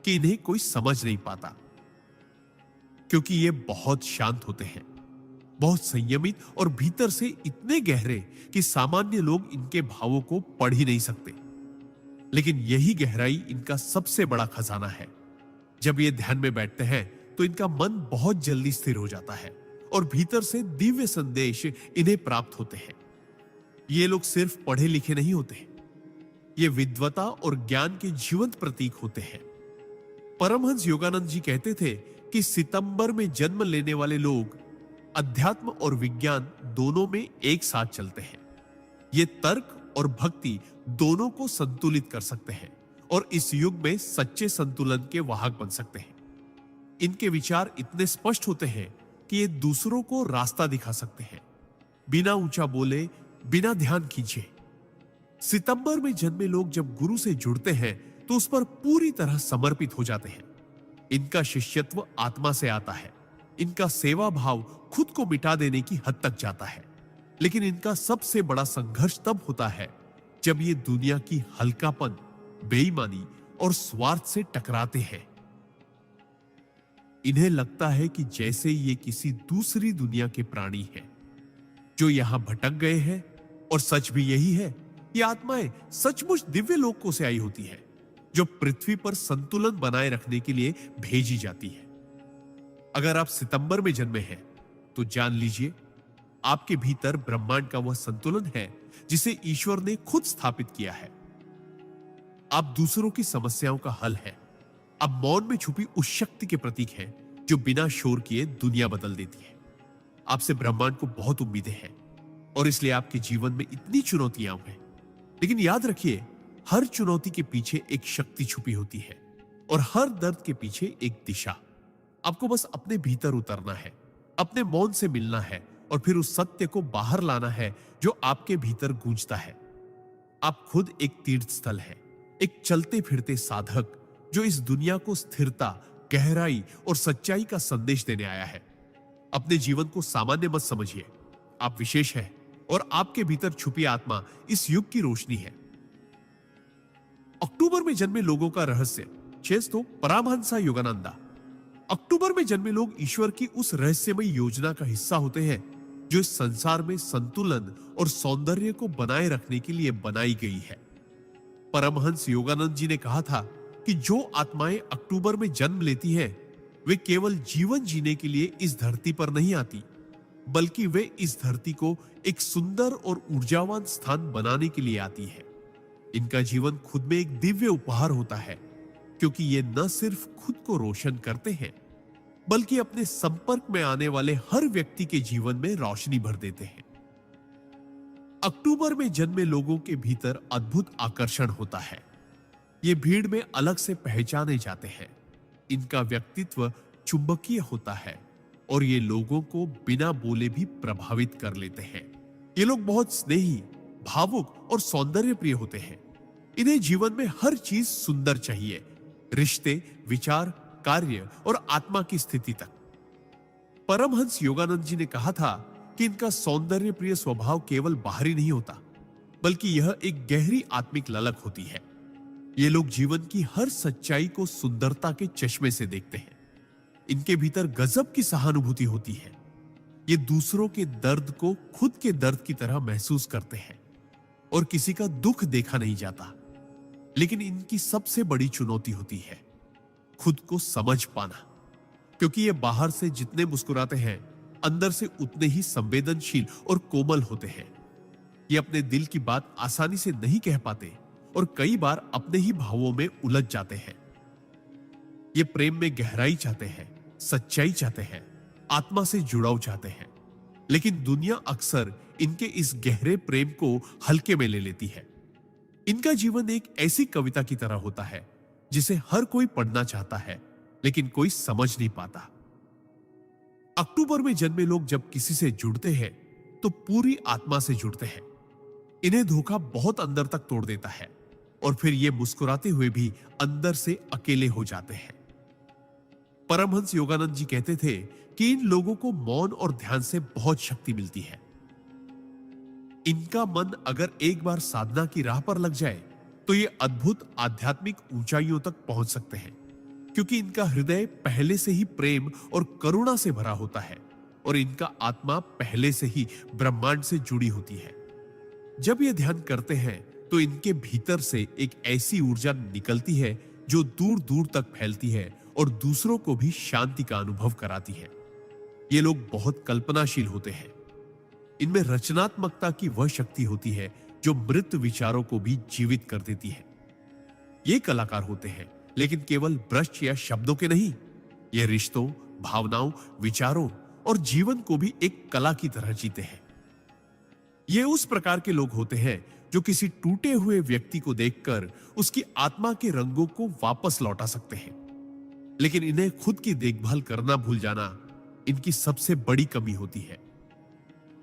कि इन्हें कोई समझ नहीं पाता, क्योंकि ये बहुत शांत होते हैं, बहुत संयमित और भीतर से इतने गहरे कि सामान्य लोग इनके भावों को पढ़ ही नहीं सकते। लेकिन यही गहराई इनका सबसे बड़ा खजाना है। जब ये ध्यान में बैठते हैं तो इनका मन बहुत जल्दी स्थिर हो जाता है और भीतर से दिव्य संदेश इन्हें प्राप्त होते हैं। ये लोग सिर्फ पढ़े लिखे नहीं होते, ये विद्वता और ज्ञान के जीवंत प्रतीक होते हैं। परमहंस योगानंद जी कहते थे कि सितंबर में जन्म लेने वाले लोग अध्यात्म और विज्ञान दोनों में एक साथ चलते हैं। ये तर्क और भक्ति दोनों को संतुलित कर सकते हैं और इस युग में सच्चे संतुलन के वाहक बन सकते हैं। इनके विचार इतने स्पष्ट होते हैं कि ये दूसरों को रास्ता दिखा सकते हैं, बिना ऊंचा बोले, बिना ध्यान खींचे। सितंबर में जन्मे लोग जब गुरु से जुड़ते हैं तो उस पर पूरी तरह समर्पित हो जाते हैं। इनका शिष्यत्व आत्मा से आता है। इनका सेवा भाव खुद को मिटा देने की हद तक जाता है। लेकिन इनका सबसे बड़ा संघर्ष तब होता है जब ये दुनिया की हल्कापन, बेईमानी और स्वार्थ से टकराते हैं। इन्हें लगता है कि जैसे ये किसी दूसरी दुनिया के प्राणी हैं जो यहां भटक गए हैं, और सच भी यही है। ये आत्माएं सचमुच दिव्य लोकों से आई होती है जो पृथ्वी पर संतुलन बनाए रखने के लिए भेजी जाती है। अगर आप सितंबर में जन्मे हैं तो जान लीजिए, आपके भीतर ब्रह्मांड का वह संतुलन है जिसे ईश्वर ने खुद स्थापित किया है। आप दूसरों की समस्याओं का हल है। आप मौन में छुपी उस शक्ति के प्रतीक हैं जो बिना शोर किए दुनिया बदल देती है। आपसे ब्रह्मांड को बहुत उम्मीदें हैं और इसलिए आपके जीवन में इतनी चुनौतियां हैं। लेकिन याद रखिए, हर चुनौती के पीछे एक शक्ति छुपी होती है और हर दर्द के पीछे एक दिशा। आपको बस अपने भीतर उतरना है, अपने मौन से मिलना है और फिर उस सत्य को बाहर लाना है जो आपके भीतर गूंजता है। आप खुद एक तीर्थ स्थल है, एक चलते फिरते साधक जो इस दुनिया को स्थिरता, गहराई और सच्चाई का संदेश देने आया है। अपने जीवन को सामान्य मत समझिए। आप विशेष हैं और आपके भीतर छुपी आत्मा इस युग की रोशनी है। अक्टूबर में जन्मे लोगों का रहस्य, चेस्तो परमहंसा योगानंदा। अक्टूबर में जन्मे लोग ईश्वर की उस रहस्यमय योजना का हिस्सा होते हैं जो इस संसार में संतुलन और सौंदर्य को बनाए रखने के लिए बनाई गई है। परमहंस योगानंद जी ने कहा था कि जो आत्माएं अक्टूबर में जन्म लेती हैं, वे केवल जीवन जीने के लिए इस धरती पर नहीं आती, बल्कि वे इस धरती को एक सुंदर और ऊर्जावान स्थान बनाने के लिए आती है। इनका जीवन खुद में एक दिव्य उपहार होता है, क्योंकि ये न सिर्फ खुद को रोशन करते हैं, बल्कि अपने संपर्क में आने वाले हर व्यक्ति के जीवन में रोशनी भर देते हैं। अक्टूबर में जन्मे लोगों के भीतर अद्भुत आकर्षण होता है। ये भीड़ में अलग से पहचाने जाते हैं। इनका व्यक्तित्व चुंबकीय होता है और ये लोगों को बिना बोले भी प्रभावित कर लेते हैं। ये लोग बहुत स्नेही, भावुक और सौंदर्य प्रिय होते हैं। इन्हें जीवन में हर चीज सुंदर चाहिए, रिश्ते, विचार, कार्य और आत्मा की स्थिति तक। परमहंस योगानंद जी ने कहा था कि इनका सौंदर्य प्रिय स्वभाव केवल बाहरी नहीं होता, बल्कि यह एक गहरी आत्मिक ललक होती है। ये लोग जीवन की हर सच्चाई को सुंदरता के चश्मे से देखते हैं। इनके भीतर गजब की सहानुभूति होती है। ये दूसरों के दर्द को खुद के दर्द की तरह महसूस करते हैं और किसी का दुख देखा नहीं जाता। लेकिन इनकी सबसे बड़ी चुनौती होती है खुद को समझ पाना, क्योंकि ये बाहर से जितने मुस्कुराते हैं, अंदर से उतने ही संवेदनशील और कोमल होते हैं। ये अपने दिल की बात आसानी से नहीं कह पाते और कई बार अपने ही भावों में उलझ जाते हैं। ये प्रेम में गहराई चाहते हैं, सच्चाई चाहते हैं, आत्मा से जुड़ाव चाहते हैं, लेकिन दुनिया अक्सर इनके इस गहरे प्रेम को हल्के में ले लेती है। इनका जीवन एक ऐसी कविता की तरह होता है जिसे हर कोई पढ़ना चाहता है, लेकिन कोई समझ नहीं पाता। अक्टूबर में जन्मे लोग जब किसी से जुड़ते हैं तो पूरी आत्मा से जुड़ते हैं। इन्हें धोखा बहुत अंदर तक तोड़ देता है और फिर ये मुस्कुराते हुए भी अंदर से अकेले हो जाते हैं। परमहंस योगानंद जी कहते थे कि इन लोगों को मौन और ध्यान से बहुत शक्ति मिलती है। इनका मन अगर एक बार साधना की राह पर लग जाए तो ये अद्भुत आध्यात्मिक ऊंचाइयों तक पहुंच सकते हैं, क्योंकि इनका हृदय पहले से ही प्रेम और करुणा से भरा होता है और इनका आत्मा पहले से ही ब्रह्मांड से जुड़ी होती है। जब ये ध्यान करते हैं तो इनके भीतर से एक ऐसी ऊर्जा निकलती है जो दूर दूर तक फैलती है और दूसरों को भी शांति का अनुभव कराती है। ये लोग बहुत कल्पनाशील होते हैं। इनमें रचनात्मकता की वह शक्ति होती है जो मृत विचारों को भी जीवित कर देती है। ये कलाकार होते हैं, लेकिन केवल ब्रश या शब्दों के नहीं। ये रिश्तों, भावनाओं, विचारों और जीवन को भी एक कला की तरह जीते हैं। ये उस प्रकार के लोग होते हैं जो किसी टूटे हुए व्यक्ति को देखकर उसकी आत्मा के रंगों को वापस लौटा सकते हैं, लेकिन इन्हें खुद की देखभाल करना भूल जाना इनकी सबसे बड़ी कमी होती है।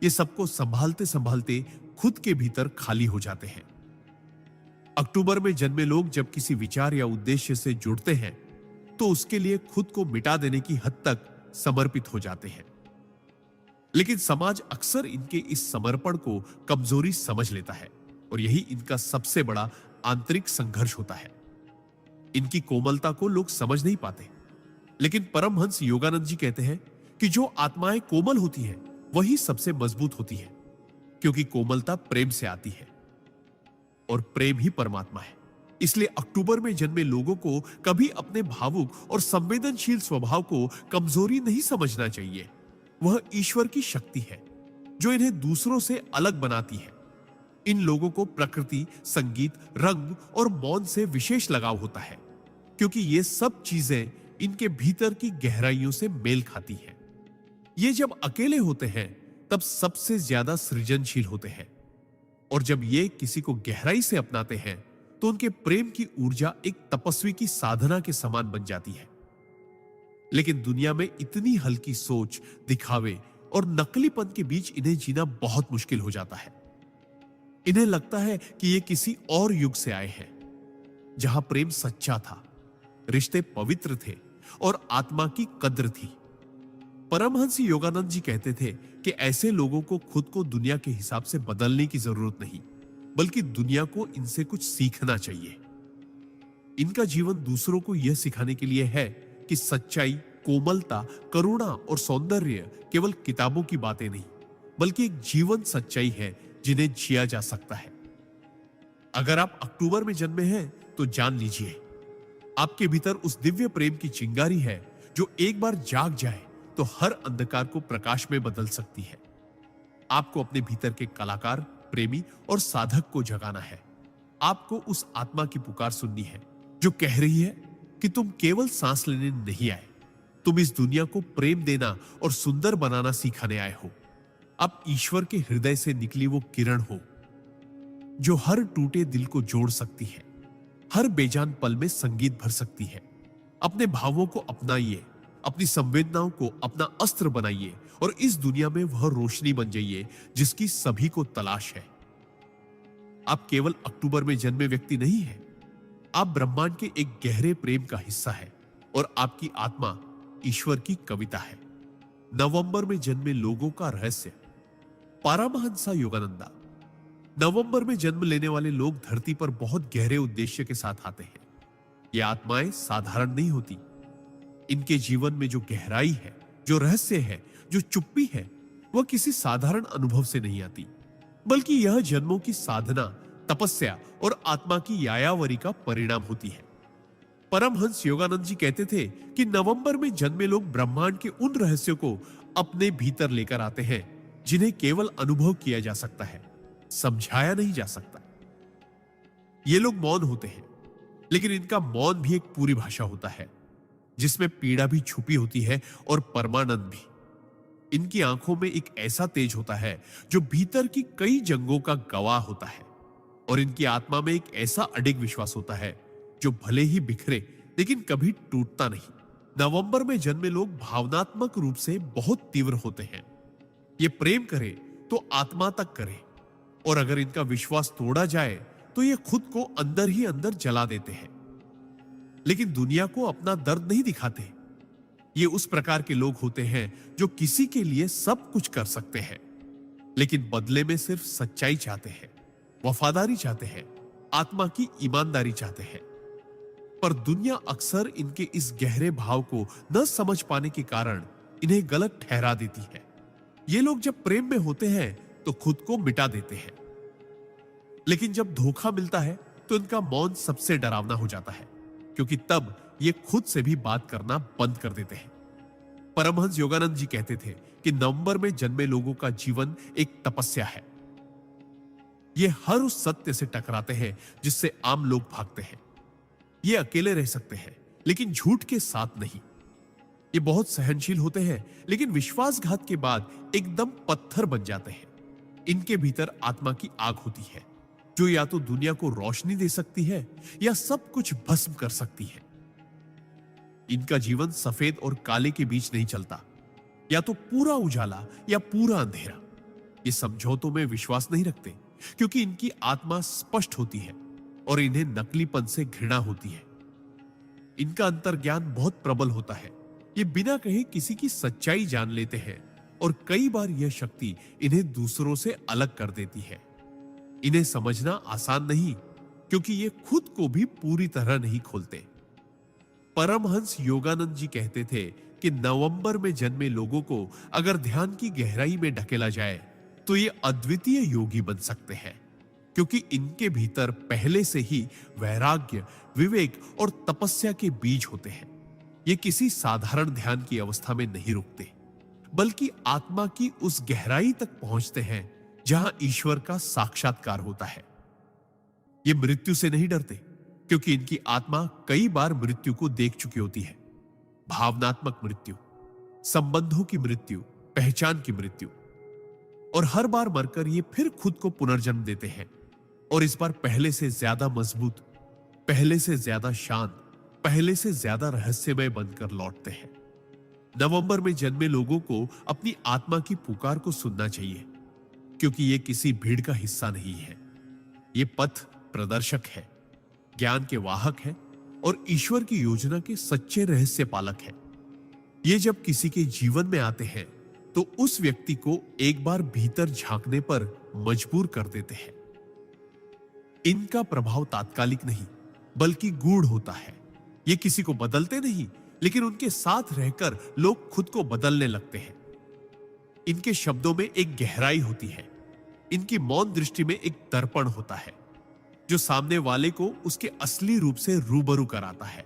ये सबको संभालते संभालते खुद के भीतर खाली हो जाते हैं। अक्टूबर में जन्मे लोग जब किसी विचार या उद्देश्य से जुड़ते हैं तो उसके लिए खुद को मिटा देने की हद तक समर्पित हो जाते हैं, लेकिन समाज अक्सर इनके इस समर्पण को कमजोरी समझ लेता है और यही इनका सबसे बड़ा आंतरिक संघर्ष होता है। इनकी कोमलता को लोग समझ नहीं पाते, लेकिन परमहंस योगानंद जी कहते हैं कि जो आत्माएं कोमल होती हैं वही सबसे मजबूत होती है, क्योंकि कोमलता प्रेम से आती है और प्रेम ही परमात्मा है। इसलिए अक्टूबर में जन्मे लोगों को कभी अपने भावुक और संवेदनशील स्वभाव को कमजोरी नहीं समझना चाहिए। वह ईश्वर की शक्ति है जो इन्हें दूसरों से अलग बनाती है। इन लोगों को प्रकृति, संगीत, रंग और मौन से विशेष लगाव होता है, क्योंकि ये सब चीजें इनके भीतर की गहराइयों से मेल खाती हैं। ये जब अकेले होते हैं तब सबसे ज्यादा सृजनशील होते हैं, और जब ये किसी को गहराई से अपनाते हैं तो उनके प्रेम की ऊर्जा एक तपस्वी की साधना के समान बन जाती है। लेकिन दुनिया में इतनी हल्की सोच, दिखावे और नकलीपन के बीच इन्हें जीना बहुत मुश्किल हो जाता है। इन्हें लगता है कि ये किसी और युग से आए हैं, जहां प्रेम सच्चा था, रिश्ते पवित्र थे और आत्मा की कद्र थी। परमहंस योगानंद जी कहते थे कि ऐसे लोगों को खुद को दुनिया के हिसाब से बदलने की जरूरत नहीं, बल्कि दुनिया को इनसे कुछ सीखना चाहिए। इनका जीवन दूसरों को यह सिखाने के लिए है कि सच्चाई, कोमलता, करुणा और सौंदर्य केवल किताबों की बातें नहीं, बल्कि एक जीवन सच्चाई है जिन्हें जिया जा सकता है। अगर आप अक्टूबर में जन्मे हैं तो जान लीजिए, आपके भीतर उस दिव्य प्रेम की चिंगारी है जो एक बार जाग जाए तो हर अंधकार को प्रकाश में बदल सकती है। आपको अपने भीतर के कलाकार, प्रेमी और साधक को जगाना है। आपको उस आत्मा की पुकार सुननी है जो कह रही है कि तुम केवल सांस लेने नहीं आए, तुम इस दुनिया को प्रेम देना और सुंदर बनाना सिखाने आए हो। आप ईश्वर के हृदय से निकली वो किरण हो जो हर टूटे दिल को जोड़ सकती है, हर बेजान पल में संगीत भर सकती है। अपने भावों को अपनाइए, अपनी संवेदनाओं को अपना अस्त्र बनाइए और इस दुनिया में वह रोशनी बन जाइए जिसकी सभी को तलाश है। आप केवल अक्टूबर में जन्मे व्यक्ति नहीं हैं, आप ब्रह्मांड के एक गहरे प्रेम का हिस्सा है और आपकी आत्मा ईश्वर की कविता है। नवंबर में जन्मे लोगों का रहस्य। परमहंस योगानंदा। नवंबर में जन्म लेने वाले लोग धरती पर बहुत गहरे उद्देश्य के साथ आते हैं। ये आत्माएं साधारण नहीं होती। इनके जीवन में जो गहराई है, जो रहस्य है, जो चुप्पी है, वह किसी साधारण अनुभव से नहीं आती, बल्कि यह जन्मों की साधना, तपस्या और आत्मा की यायावरी का परिणाम होती है। परमहंस योगानंद जी कहते थे कि नवंबर में जन्मे लोग ब्रह्मांड के उन रहस्यों को अपने भीतर लेकर आते हैं जिन्हें केवल अनुभव किया जा सकता है, समझाया नहीं जा सकता। ये लोग मौन होते हैं, लेकिन इनका मौन भी एक पूरी भाषा होता है जिसमें पीड़ा भी छुपी होती है और परमानंद भी। इनकी आंखों में एक ऐसा तेज होता है जो भीतर की कई जंगों का गवाह होता है, और इनकी आत्मा में एक ऐसा अडिग विश्वास होता है जो भले ही बिखरे लेकिन कभी टूटता नहीं। नवंबर में जन्मे लोग भावनात्मक रूप से बहुत तीव्र होते हैं। ये प्रेम करे तो आत्मा तक करे, और अगर इनका विश्वास तोड़ा जाए तो ये खुद को अंदर ही अंदर जला देते हैं। लेकिन दुनिया को अपना दर्द नहीं दिखाते। ये उस प्रकार के लोग होते हैं जो किसी के लिए सब कुछ कर सकते हैं, लेकिन बदले में सिर्फ सच्चाई चाहते हैं, वफादारी चाहते हैं, आत्मा की ईमानदारी चाहते हैं। पर दुनिया अक्सर इनके इस गहरे भाव को न समझ पाने के कारण इन्हें गलत ठहरा देती है। ये लोग जब प्रेम में होते हैं तो खुद को मिटा देते हैं, लेकिन जब धोखा मिलता है तो इनका मौन सबसे डरावना हो जाता है, क्योंकि तब ये खुद से भी बात करना बंद कर देते हैं। परमहंस योगानंद जी कहते थे कि नवंबर में जन्मे लोगों का जीवन एक तपस्या है। ये हर उस सत्य से टकराते हैं जिससे आम लोग भागते हैं। ये अकेले रह सकते हैं, लेकिन झूठ के साथ नहीं। ये बहुत सहनशील होते हैं, लेकिन विश्वासघात के बाद एकदम पत्थर बन जाते हैं। इनके भीतर आत्मा की आग होती है जो या तो दुनिया को रोशनी दे सकती है या सब कुछ भस्म कर सकती है। इनका जीवन सफेद और काले के बीच नहीं चलता, या तो पूरा उजाला या पूरा अंधेरा। ये समझौतों में विश्वास नहीं रखते, क्योंकि इनकी आत्मा स्पष्ट होती है और इन्हें नकलीपन से घृणा होती है। इनका अंतर्ज्ञान बहुत प्रबल होता है। ये बिना कहे किसी की सच्चाई जान लेते हैं, और कई बार यह शक्ति इन्हें दूसरों से अलग कर देती है। इन्हें समझना आसान नहीं, क्योंकि ये खुद को भी पूरी तरह नहीं खोलते। परमहंस योगानंद जी कहते थे कि नवंबर में जन्मे लोगों को अगर ध्यान की गहराई में ढकेला जाए तो ये अद्वितीय योगी बन सकते हैं, क्योंकि इनके भीतर पहले से ही वैराग्य, विवेक और तपस्या के बीज होते हैं। ये किसी साधारण ध्यान की अवस्था में नहीं रुकते, बल्कि आत्मा की उस गहराई तक पहुंचते हैं जहां ईश्वर का साक्षात्कार होता है। ये मृत्यु से नहीं डरते, क्योंकि इनकी आत्मा कई बार मृत्यु को देख चुकी होती है। भावनात्मक मृत्यु, संबंधों की मृत्यु, पहचान की मृत्यु, और हर बार मरकर ये फिर खुद को पुनर्जन्म देते हैं, और इस बार पहले से ज्यादा मजबूत, पहले से ज्यादा शांत, पहले से ज्यादा रहस्यमय बनकर लौटते हैं। नवंबर में जन्मे लोगों को अपनी आत्मा की पुकार को सुनना चाहिए, क्योंकि ये किसी भीड़ का हिस्सा नहीं है। ये पथ प्रदर्शक है, ज्ञान के वाहक है, और ईश्वर की योजना के सच्चे रहस्य पालक है। ये जब किसी के जीवन में आते हैं तो उस व्यक्ति को एक बार भीतर झांकने पर मजबूर कर देते हैं। इनका प्रभाव तात्कालिक नहीं, बल्कि गूढ़ होता है। ये किसी को बदलते नहीं, लेकिन उनके साथ रहकर लोग खुद को बदलने लगते हैं। इनके शब्दों में एक गहराई होती है। इनकी मौन दृष्टि में एक दर्पण होता है जो सामने वाले को उसके असली रूप से रूबरू कराता है।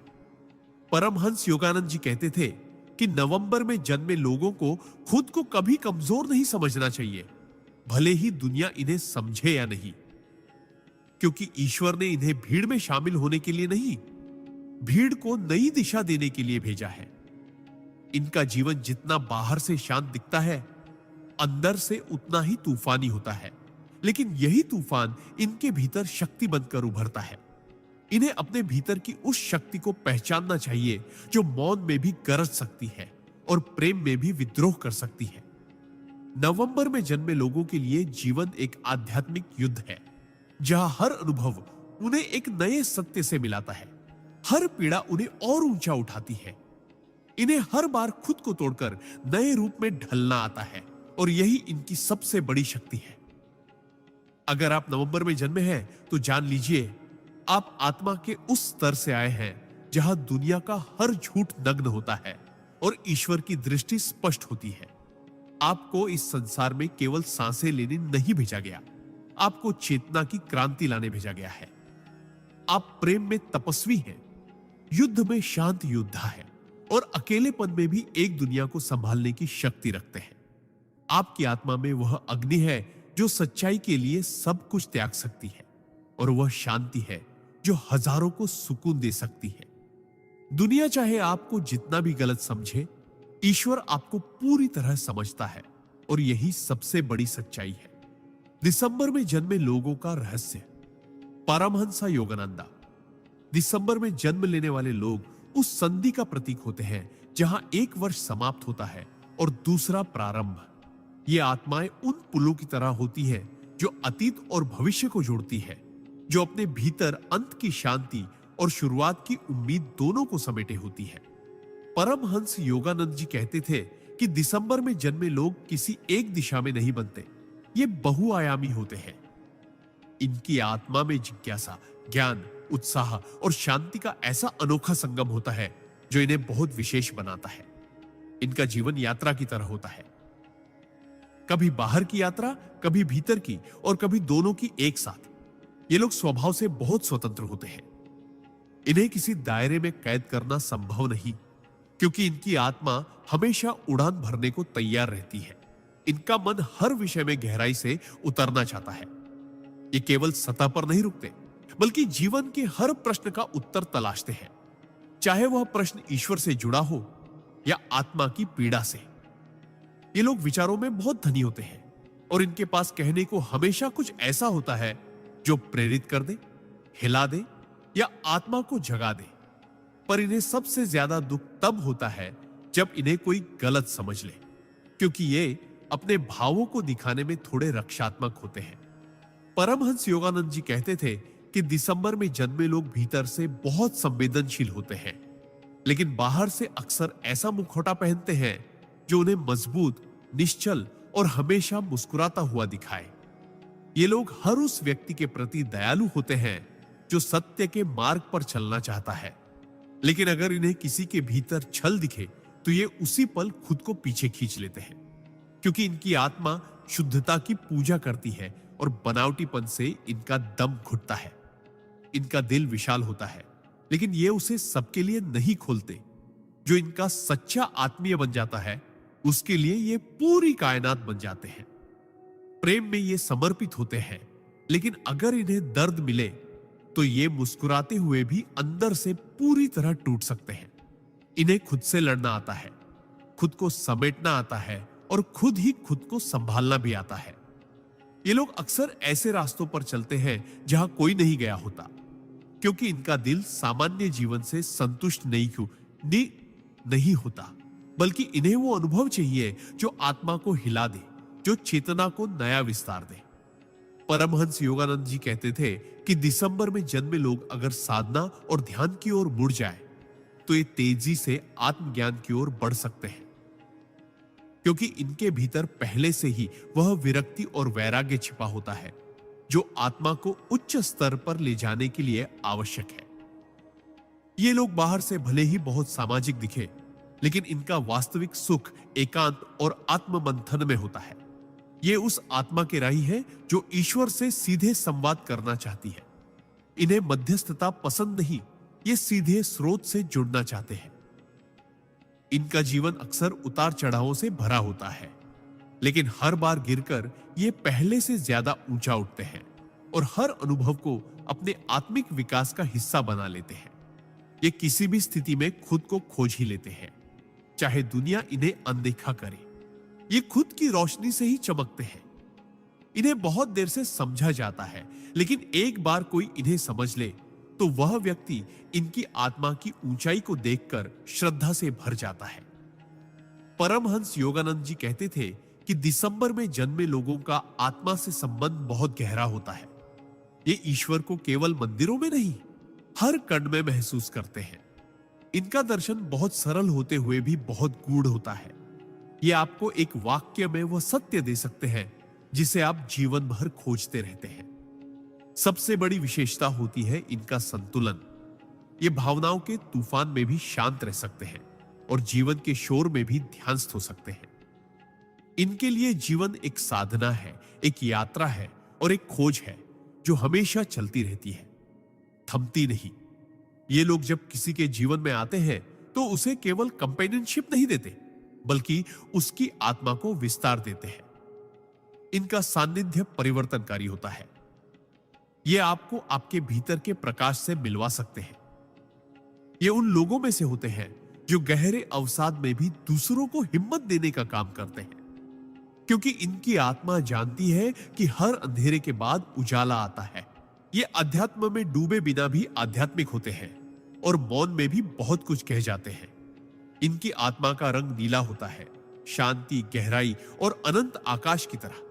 परमहंस योगानंद जी कहते थे कि नवंबर में जन्मे लोगों को खुद को कभी कमजोर नहीं समझना चाहिए, भले ही दुनिया इन्हें समझे या नहीं, क्योंकि ईश्वर ने इन्हें भीड़ में शामिल होने के लिए नहीं, भीड़ को नई दिशा देने के लिए भेजा है। इनका जीवन जितना बाहर से शांत दिखता है, अंदर से उतना ही तूफानी होता है, लेकिन यही तूफान इनके भीतर शक्ति बनकर उभरता है। इन्हें अपने भीतर की उस शक्ति को पहचानना चाहिए जो मौन में भी गरज सकती है और प्रेम में भी विद्रोह कर सकती है। नवंबर में जन्मे लोगों के लिए जीवन एक आध्यात्मिक युद्ध है, जहां हर अनुभव उन्हें एक नए सत्य से मिलाता है, हर पीड़ा उन्हें और ऊंचा उठाती है। इन्हें हर बार खुद को तोड़कर नए रूप में ढलना आता है, और यही इनकी सबसे बड़ी शक्ति है। अगर आप नवंबर में जन्मे हैं तो जान लीजिए, आप आत्मा के उस स्तर से आए हैं जहां दुनिया का हर झूठ नग्न होता है और ईश्वर की दृष्टि स्पष्ट होती है। आपको इस संसार में केवल सांसें लेने नहीं भेजा गया, आपको चेतना की क्रांति लाने भेजा गया है। आप प्रेम में तपस्वी हैं, युद्ध में शांत योद्धा है और अकेलेपन में भी एक दुनिया को संभालने की शक्ति रखते हैं। आपकी आत्मा में वह अग्नि है जो सच्चाई के लिए सब कुछ त्याग सकती है, और वह शांति है जो हजारों को सुकून दे सकती है। दुनिया चाहे आपको जितना भी गलत समझे, ईश्वर आपको पूरी तरह समझता है, और यही सबसे बड़ी सच्चाई है। दिसंबर में जन्मे लोगों का रहस्य। परमहंस योगानंदा। दिसंबर में जन्म लेने वाले लोग उस संधि का प्रतीक होते हैं जहां एक वर्ष समाप्त होता है और दूसरा प्रारंभ। ये आत्माएं उन पुलों की तरह होती है जो अतीत और भविष्य को जोड़ती है, जो अपने भीतर अंत की शांति और शुरुआत की उम्मीद दोनों को समेटे होती है। परमहंस योगानंद जी कहते थे कि दिसंबर में जन्मे लोग किसी एक दिशा में नहीं बनते, ये बहुआयामी होते हैं। इनकी आत्मा में जिज्ञासा, ज्ञान, उत्साह और शांति का ऐसा अनोखा संगम होता है जो इन्हें बहुत विशेष बनाता है। इनका जीवन यात्रा की तरह होता है, कभी बाहर की यात्रा, कभी भीतर की, और कभी दोनों की एक साथ। ये लोग स्वभाव से बहुत स्वतंत्र होते हैं। इन्हें किसी दायरे में कैद करना संभव नहीं, क्योंकि इनकी आत्मा हमेशा उड़ान भरने को तैयार रहती है। इनका मन हर विषय में गहराई से उतरना चाहता है। ये केवल सतह पर नहीं रुकते, बल्कि जीवन के हर प्रश्न का उत्तर तलाशते हैं, चाहे वह प्रश्न ईश्वर से जुड़ा हो या आत्मा की पीड़ा से। ये लोग विचारों में बहुत धनी होते हैं, और इनके पास कहने को हमेशा कुछ ऐसा होता है जो प्रेरित कर दे, हिला दे या आत्मा को जगा दे। पर इन्हें सबसे ज्यादा दुख तब होता है जब इन्हें कोई गलत समझ ले, क्योंकि ये अपने भावों को दिखाने में थोड़े रक्षात्मक होते हैं। परमहंस योगानंद जी कहते थे कि दिसंबर में जन्मे लोग भीतर से बहुत संवेदनशील होते हैं, लेकिन बाहर से अक्सर ऐसा मुखौटा पहनते हैं जो उन्हें मजबूत, निश्चल और हमेशा मुस्कुराता हुआ दिखाए। ये लोग हर उस व्यक्ति के प्रति दयालु होते हैं जो सत्य के मार्ग पर चलना चाहता है, लेकिन अगर इन्हें किसी के भीतर छल दिखे तो ये उसी पल खुद को पीछे खींच लेते हैं, क्योंकि इनकी आत्मा शुद्धता की पूजा करती है और बनावटीपन से इनका दम घुटता है। इनका दिल विशाल होता है, लेकिन ये उसे सबके लिए नहीं खोलते। जो इनका सच्चा आत्मीय बन जाता है, उसके लिए ये पूरी कायनात बन जाते हैं। प्रेम में ये समर्पित होते हैं, लेकिन अगर इन्हें दर्द मिले तो ये मुस्कुराते हुए भी अंदर से पूरी तरह टूट सकते हैं। इन्हें खुद से लड़ना आता है, खुद को समेटना आता है, और खुद ही खुद को संभालना भी आता है। ये लोग अक्सर ऐसे रास्तों पर चलते हैं जहां कोई नहीं गया होता, क्योंकि इनका दिल सामान्य जीवन से संतुष्ट नहीं होता, बल्कि इन्हें वो अनुभव चाहिए जो आत्मा को हिला दे, जो चेतना को नया विस्तार दे। परमहंस योगानंद जी कहते थे कि दिसंबर में जन्मे लोग अगर साधना और ध्यान की ओर मुड़ जाए तो ये तेजी से आत्मज्ञान की ओर बढ़ सकते हैं, क्योंकि इनके भीतर पहले से ही वह विरक्ति और वैराग्य छिपा होता है जो आत्मा को उच्च स्तर पर ले जाने के लिए आवश्यक है। ये लोग बाहर से भले ही बहुत सामाजिक दिखे, लेकिन इनका वास्तविक सुख एकांत और आत्ममंथन में होता है। ये उस आत्मा के राही है जो ईश्वर से सीधे संवाद करना चाहती है। इन्हें मध्यस्थता पसंद नहीं, ये सीधे स्रोत से जुड़ना चाहते हैं। इनका जीवन अक्सर उतार चढ़ावों से भरा होता है, लेकिन हर बार गिरकर ये पहले से ज्यादा ऊंचा उठते हैं और हर अनुभव को अपने आत्मिक विकास का हिस्सा बना लेते हैं। ये किसी भी स्थिति में खुद को खोज ही लेते हैं, चाहे दुनिया इन्हें अनदेखा करे। ये खुद की रोशनी से ही चमकते हैं। इन्हें बहुत देर से समझा जाता है, लेकिन एक बार कोई इन्हें समझ ले तो वह व्यक्ति इनकी आत्मा की ऊंचाई को देखकर श्रद्धा से भर जाता है। परमहंस योगानंद जी कहते थे कि दिसंबर में जन्मे लोगों का आत्मा से संबंध बहुत गहरा होता है। ये ईश्वर को केवल मंदिरों में नहीं, हर कण में महसूस करते हैं। इनका दर्शन बहुत सरल होते हुए भी बहुत गूढ़ होता है। ये आपको एक वाक्य में वह सत्य दे सकते हैं जिसे आप जीवन भर खोजते रहते हैं। सबसे बड़ी विशेषता होती है इनका संतुलन। ये भावनाओं के तूफान में भी शांत रह सकते हैं और जीवन के शोर में भी ध्यानस्थ हो सकते हैं। इनके लिए जीवन एक साधना है, एक यात्रा है और एक खोज है जो हमेशा चलती रहती है, थमती नहीं। ये लोग जब किसी के जीवन में आते हैं तो उसे केवल कंपेनियनशिप नहीं देते, बल्कि उसकी आत्मा को विस्तार देते हैं। इनका सानिध्य परिवर्तनकारी होता है। ये आपको आपके भीतर के प्रकाश से मिलवा सकते हैं। ये उन लोगों में से होते हैं जो गहरे अवसाद में भी दूसरों को हिम्मत देने का काम करते हैं, क्योंकि इनकी आत्मा जानती है कि हर अंधेरे के बाद उजाला आता है। ये अध्यात्म में डूबे बिना भी आध्यात्मिक होते हैं और मौन में भी बहुत कुछ कह जाते हैं। इनकी आत्मा का रंग नीला होता है, शांति, गहराई और अनंत आकाश की तरह,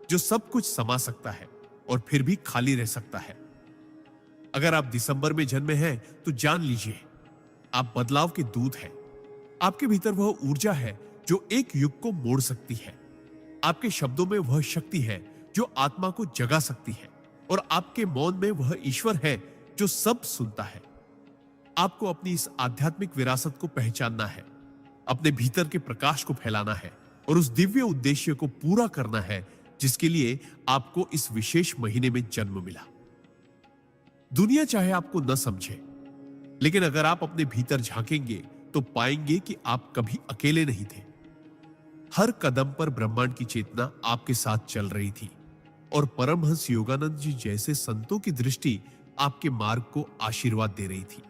जो सब कुछ समा सकता है और फिर भी खाली रह सकता है। अगर आप दिसंबर में जन्मे हैं तो जान लीजिए, आप बदलाव के दूत हैं। आपके भीतर वह ऊर्जा है जो एक युग को मोड़ सकती है। आपके शब्दों में वह शक्ति है जो आत्मा को जगा सकती है, और आपके मौन में वह ईश्वर है जो सब सुनता है। आपको अपनी इस आध्यात्मिक विरासत को पहचानना है, अपने भीतर के प्रकाश को फैलाना है और उस दिव्य उद्देश्य को पूरा करना है जिसके लिए आपको इस विशेष महीने में जन्म मिला। दुनिया चाहे आपको न समझे, लेकिन अगर आप अपने भीतर झांकेंगे तो पाएंगे कि आप कभी अकेले नहीं थे। हर कदम पर ब्रह्मांड की चेतना आपके साथ चल रही थी, और परमहंस योगानंद जी जैसे संतों की दृष्टि आपके मार्ग को आशीर्वाद दे रही थी।